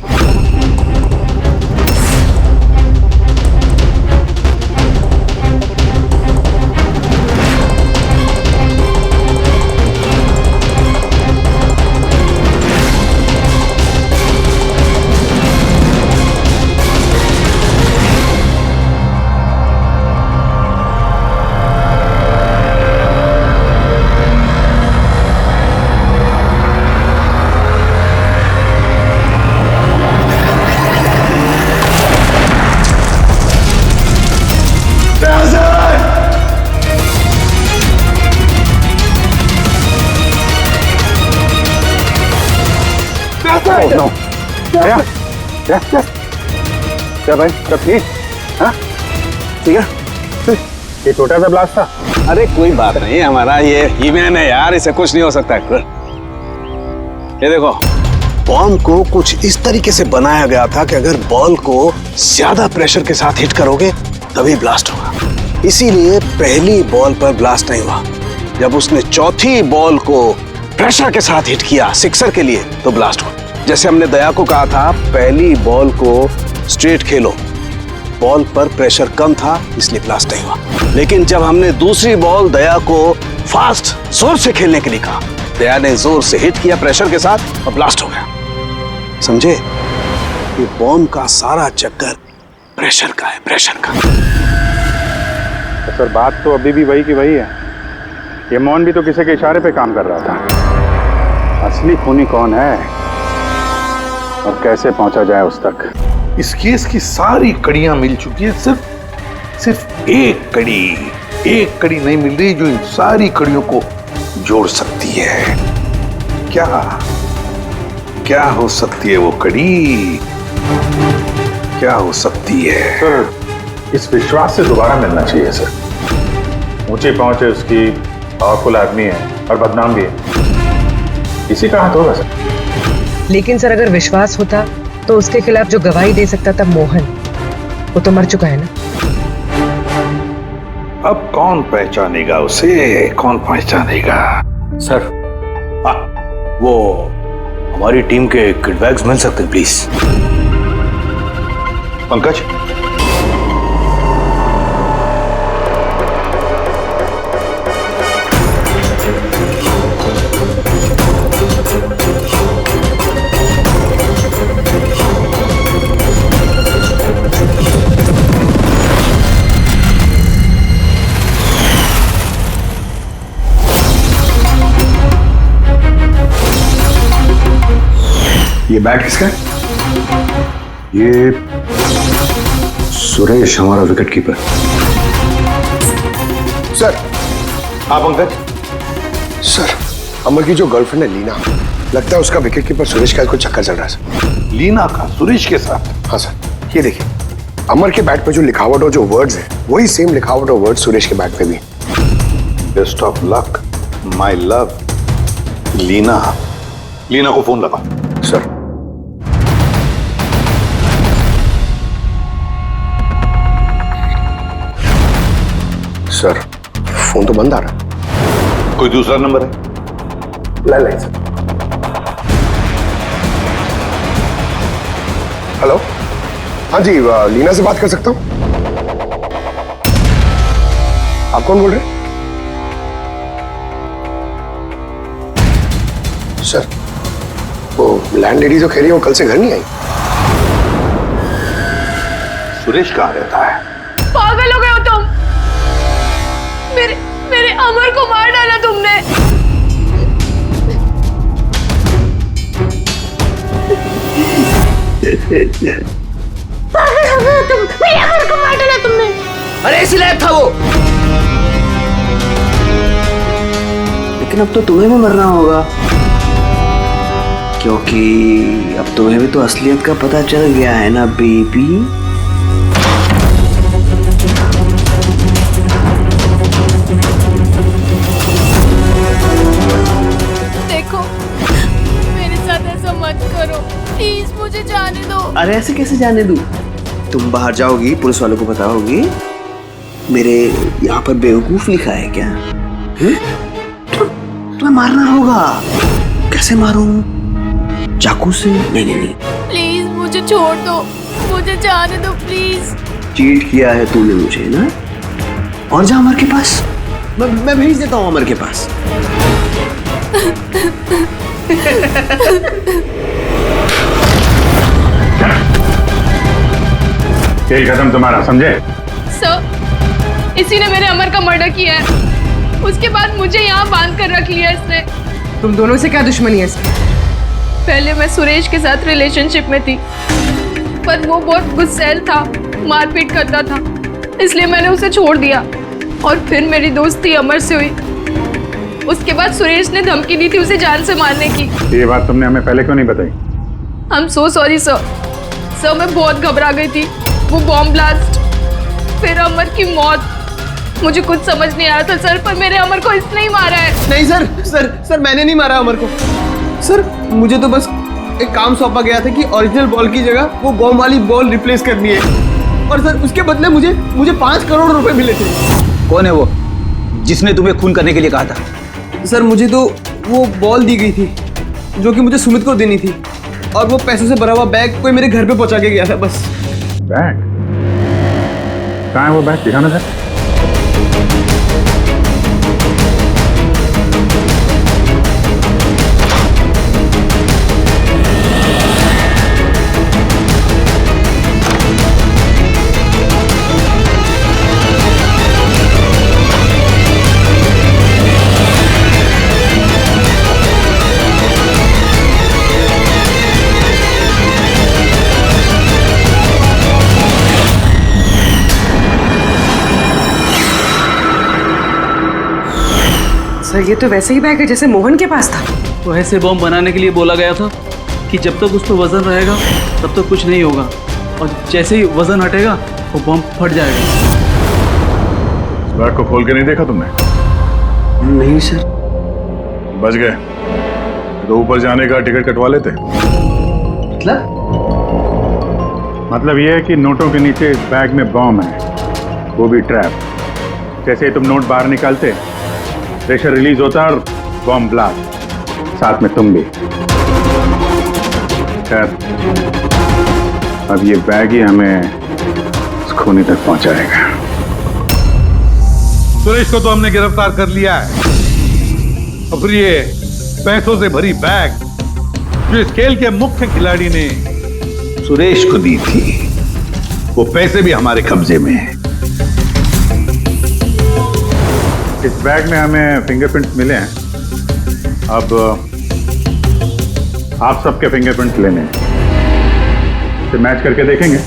क्या भाई, सब ठीक? हाँ ठीक है। ये छोटा सा ब्लास्ट था। अरे कोई बात नहीं, हमारा ये ईमेन है यार, इसे कुछ नहीं हो सकता। ये देखो, बॉम्ब को कुछ इस तरीके से बनाया गया था कि अगर बॉल को ज्यादा प्रेशर के साथ हिट करोगे तभी ब्लास्ट होगा। इसीलिए पहली बॉल पर ब्लास्ट नहीं हुआ। जब उसने चौथी बॉल को प्रेशर के साथ हिट किया सिक्सर के लिए तो ब्लास्ट हुआ। जैसे हमने दया को कहा था, पहली बॉल को स्ट्रेट खेलो, बॉल पर प्रेशर कम था इसलिए ब्लास्ट नहीं हुआ। लेकिन जब हमने दूसरी बॉल दया को फास्ट जोर से खेलने के लिए कहा, दया ने जोर से हिट किया प्रेशर के साथ और ब्लास्ट हो गया। समझे? ये बॉम्ब का सारा चक्कर प्रेशर का है, प्रेशर का। तो सर बात तो अभी भी वही की वही है। ये मौन भी तो किसी के इशारे पे काम कर रहा था। असली खूनी कौन है और कैसे पहुंचा जाए उस तक? इस केस की सारी कड़ियां मिल चुकी है, सिर्फ एक कड़ी नहीं मिल रही जो इन सारी कड़ियों को जोड़ सकती है। क्या हो सकती है वो कड़ी? क्या हो सकती है? सर, इस विश्वास से दोबारा मिलना चाहिए सर। ऊंची पहुंच है उसकी, पावरफुल आदमी है और बदनाम भी है। इसी का हाथ होगा सर। लेकिन सर अगर विश्वास होता तो उसके खिलाफ जो गवाही दे सकता था मोहन, वो तो मर चुका है ना। अब कौन पहचानेगा उसे? कौन पहचानेगा? सर, वो हमारी टीम के किडबैग्स मिल सकते हैं प्लीज। पंकज, ये बैट किसका है? ये सुरेश, हमारा विकेट कीपर। सर। हाँ पंकज। सर, अमर की जो गर्लफ्रेंड है लीना, लगता है उसका विकेट कीपर सुरेश का कोई चक्कर चल रहा है सर। लीना का सुरेश के साथ? हाँ सर, ये देखिए, अमर के बैट पे जो लिखावट और जो वर्ड्स है वही सेम लिखावट और वर्ड सुरेश के बैट पे भी। Best of luck my love. Leena को फोन लगा। सर। सर, फोन तो बंद आ रहा है। कोई दूसरा नंबर है? Landline sir. हेलो, हाँ जी, लीना से बात कर सकता हूँ? आप कौन बोल रहे हैं? सर, वो लैंडलेडी जो कह रही है वो कल से घर नहीं आई। सुरेश कहाँ रहता है? पागल हो गए हो तुम? मेरे अमर को मार डाला तुमने। पागल हो गए हो तुम? मेरे अमर को मार डाला तुमने। अरे इसी लायक था वो। लेकिन अब तो तुम्हें भी मरना होगा, क्योंकि अब तुम्हें भी तो असलियत का पता चल गया है ना बेबी। देखो, मेरे साथ ऐसा मत करो प्लीज, मुझे जाने दो। अरे ऐसे कैसे जाने दूं? तुम बाहर जाओगी, पुलिस वालों को बताओगी, मेरे यहाँ पर बेवकूफ लिखा है क्या? तुम्हें मारना होगा। कैसे मारूं? चाकू से? नहीं। प्लीज मुझे छोड़ दो, मुझे जाने दो प्लीज। चीट किया है तूने मुझे ना? और जा अमर के पास, मैं भेज देता हूँ अमर के पास। खेल खत्म तुम्हारा, समझे? सर, इसी ने मेरे अमर का मर्डर किया है। उसके बाद मुझे यहाँ बांध कर रख लिया इसने। तुम दोनों से क्या दुश्मनी है इसकी? पहले मैं सुरेश के साथ रिलेशनशिप में थी, पर वो बहुत गुस्सैल था, मारपीट करता था, इसलिए मैंने उसे छोड़ दिया। और फिर मेरी दोस्ती अमर से हुई। उसके बाद सुरेश ने धमकी दी थी उसे जान से मारने की। ये बात तुमने हमें पहले क्यों नहीं बताई? I'm so sorry sir. Sir मैं बहुत घबरा गई थी। वो बॉम्ब ब्लास्ट, फिर अमर की मौत, मुझे कुछ समझ नहीं आ रहा था सर, पर मेरे अमर को इसने ही मारा है। नहीं सर मैंने नहीं मारा अमर को। सर मुझे तो बस एक काम सौंपा गया था कि ओरिजिनल बॉल की जगह वो बॉम्ब वाली बॉल रिप्लेस करनी है, और सर उसके बदले मुझे 5 करोड़ रुपए मिले थे। कौन है वो जिसने तुम्हें खून करने के लिए कहा था? सर मुझे तो वो बॉल दी गई थी जो कि मुझे सुमित को देनी थी, और वो पैसों से भरा हुआ बैग कोई मेरे घर पे पहुंचा के गया था बस। बैग? कहाँ है वो बैग? दिखाना सर। सर ये तो वैसे ही बैग है जैसे मोहन के पास था। तो ऐसे बॉम्ब बनाने के लिए बोला गया था कि जब तक उस पर वजन रहेगा तब तक कुछ नहीं होगा, और जैसे ही वजन हटेगा वो बॉम्ब फट जाएगा। इस बैग को खोल के नहीं देखा तुमने? नहीं सर। बच गए तो ऊपर जाने का टिकट कटवा लेते। मतलब ये है कि नोटों के नीचे इस बैग में बॉम्ब है, वो भी ट्रैप। जैसे ही तुम नोट बाहर निकालते, प्रेशर रिलीज होता और बॉम्ब ब्लास्ट, साथ में तुम भी। खैर अब ये बैग ही हमें उस खूनी तक पहुंचाएगा। सुरेश को तो हमने गिरफ्तार कर लिया है, और फिर ये पैसों से भरी बैग जो इस खेल के मुख्य खिलाड़ी ने सुरेश को दी थी, वो पैसे भी हमारे कब्जे में हैं। इस बैग में हमें फिंगरप्रिंट्स मिले हैं। अब आप सबके फिंगरप्रिंट्स लेने हैं, इसे मैच करके देखेंगे,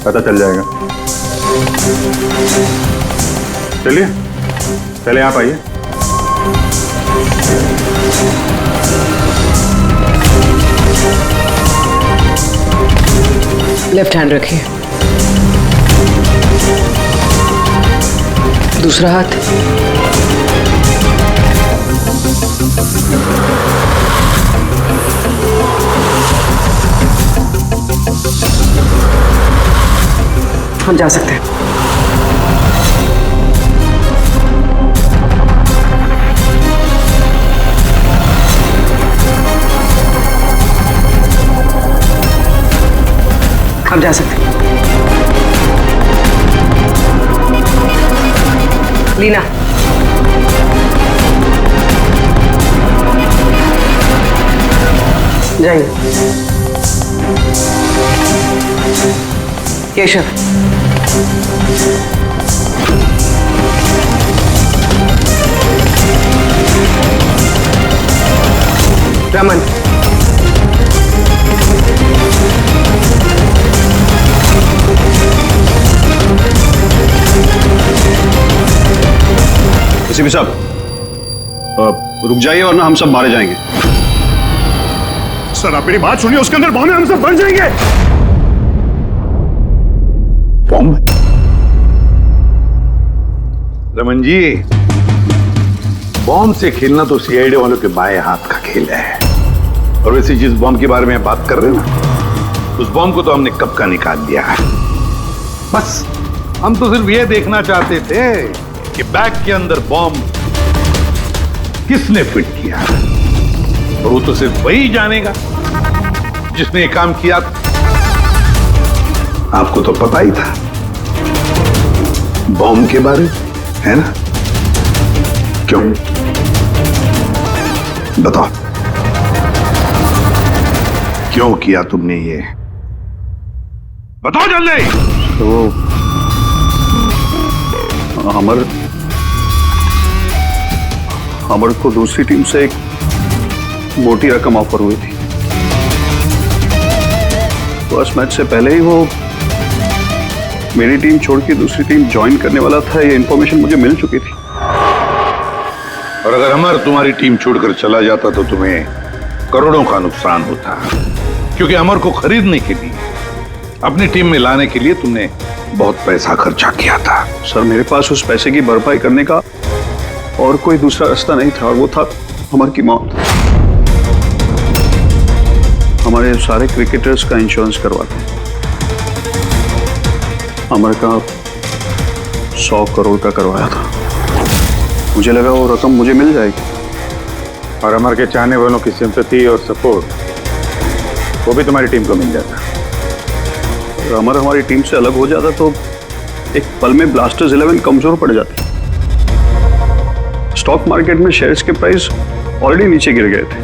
पता चल जाएगा। चलिए पहले आप आइए। लेफ्ट हैंड रखिए, दूसरा हाथ। हम जा सकते हैं। हम जा सकते हैं। लीना, जाइए। केशव, रमन, एसीपी साहब रुक जाइए वरना हम सब मारे जाएंगे। सर आप मेरी बात सुनिए, उसके अंदर बॉम्ब है, हम सब मर जाएंगे। बॉम्ब? रमन जी, बॉम्ब से खेलना तो सीआईडी वालों के बाएं हाथ का खेल है। और वैसे जिस बॉम्ब के बारे में बात कर रहे हैं ना, उस बॉम्ब को तो हमने कब का निकाल दिया है। बस हम तो सिर्फ ये देखना चाहते थे कि बैग के अंदर बॉम्ब किसने फिट किया है, और वो तो सिर्फ वही जानेगा जिसने ये काम किया था। आपको तो पता ही था बॉम्ब के बारे में, है ना? क्यों? बताओ, क्यों किया तुमने ये? बताओ जल्दी। तो अमर को दूसरी टीम से एक मोटी रकम ऑफर हुई थी। फर्स्ट मैच से पहले ही वो मेरी टीम छोड़ के दूसरी टीम ज्वाइन करने वाला था, ये इंफॉर्मेशन मुझे मिल चुकी थी। और अगर अमर तुम्हारी टीम छोड़कर चला जाता तो तुम्हें करोड़ों का नुकसान होता, क्योंकि अमर को खरीदने के लिए, अपनी टीम में लाने के लिए तुमने बहुत पैसा खर्चा किया था। सर, मेरे पास उस पैसे की भरपाई करने का और कोई दूसरा रास्ता नहीं था, और वो था अमर की मौत। हमारे सारे क्रिकेटर्स का इंश्योरेंस करवाते हैं। अमर का 100 करोड़ का करवाया था। मुझे लगा वो रकम मुझे मिल जाएगी, और अमर के चाहने वालों की सिंपैथी और सपोर्ट वो भी तुम्हारी टीम को मिल जाता। अगर अमर हमारी टीम से अलग हो जाता तो एक पल में ब्लास्टर्स 11 कमजोर पड़ जाती। स्टॉक मार्केट में शेयर्स के प्राइस ऑलरेडी नीचे गिर गए थे।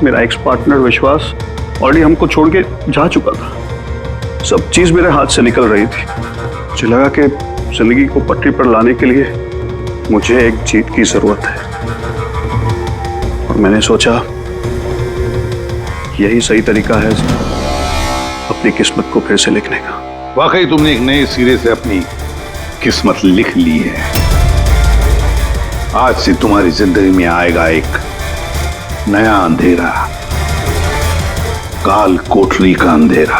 मेरा एक्स पार्टनर विश्वास ऑलरेडी हमको छोड़ के जा चुका था। सब चीज मेरे हाथ से निकल रही थी। मुझे लगा कि जिंदगी को पटरी पर लाने के लिए मुझे एक जीत की जरूरत है, और मैंने सोचा यही सही तरीका है अपनी किस्मत को फिर से लिखने का। वाकई तुमने एक नए सिरे से अपनी किस्मत लिख ली है। आज से तुम्हारी जिंदगी में आएगा एक नया अंधेरा, काल कोठरी का अंधेरा।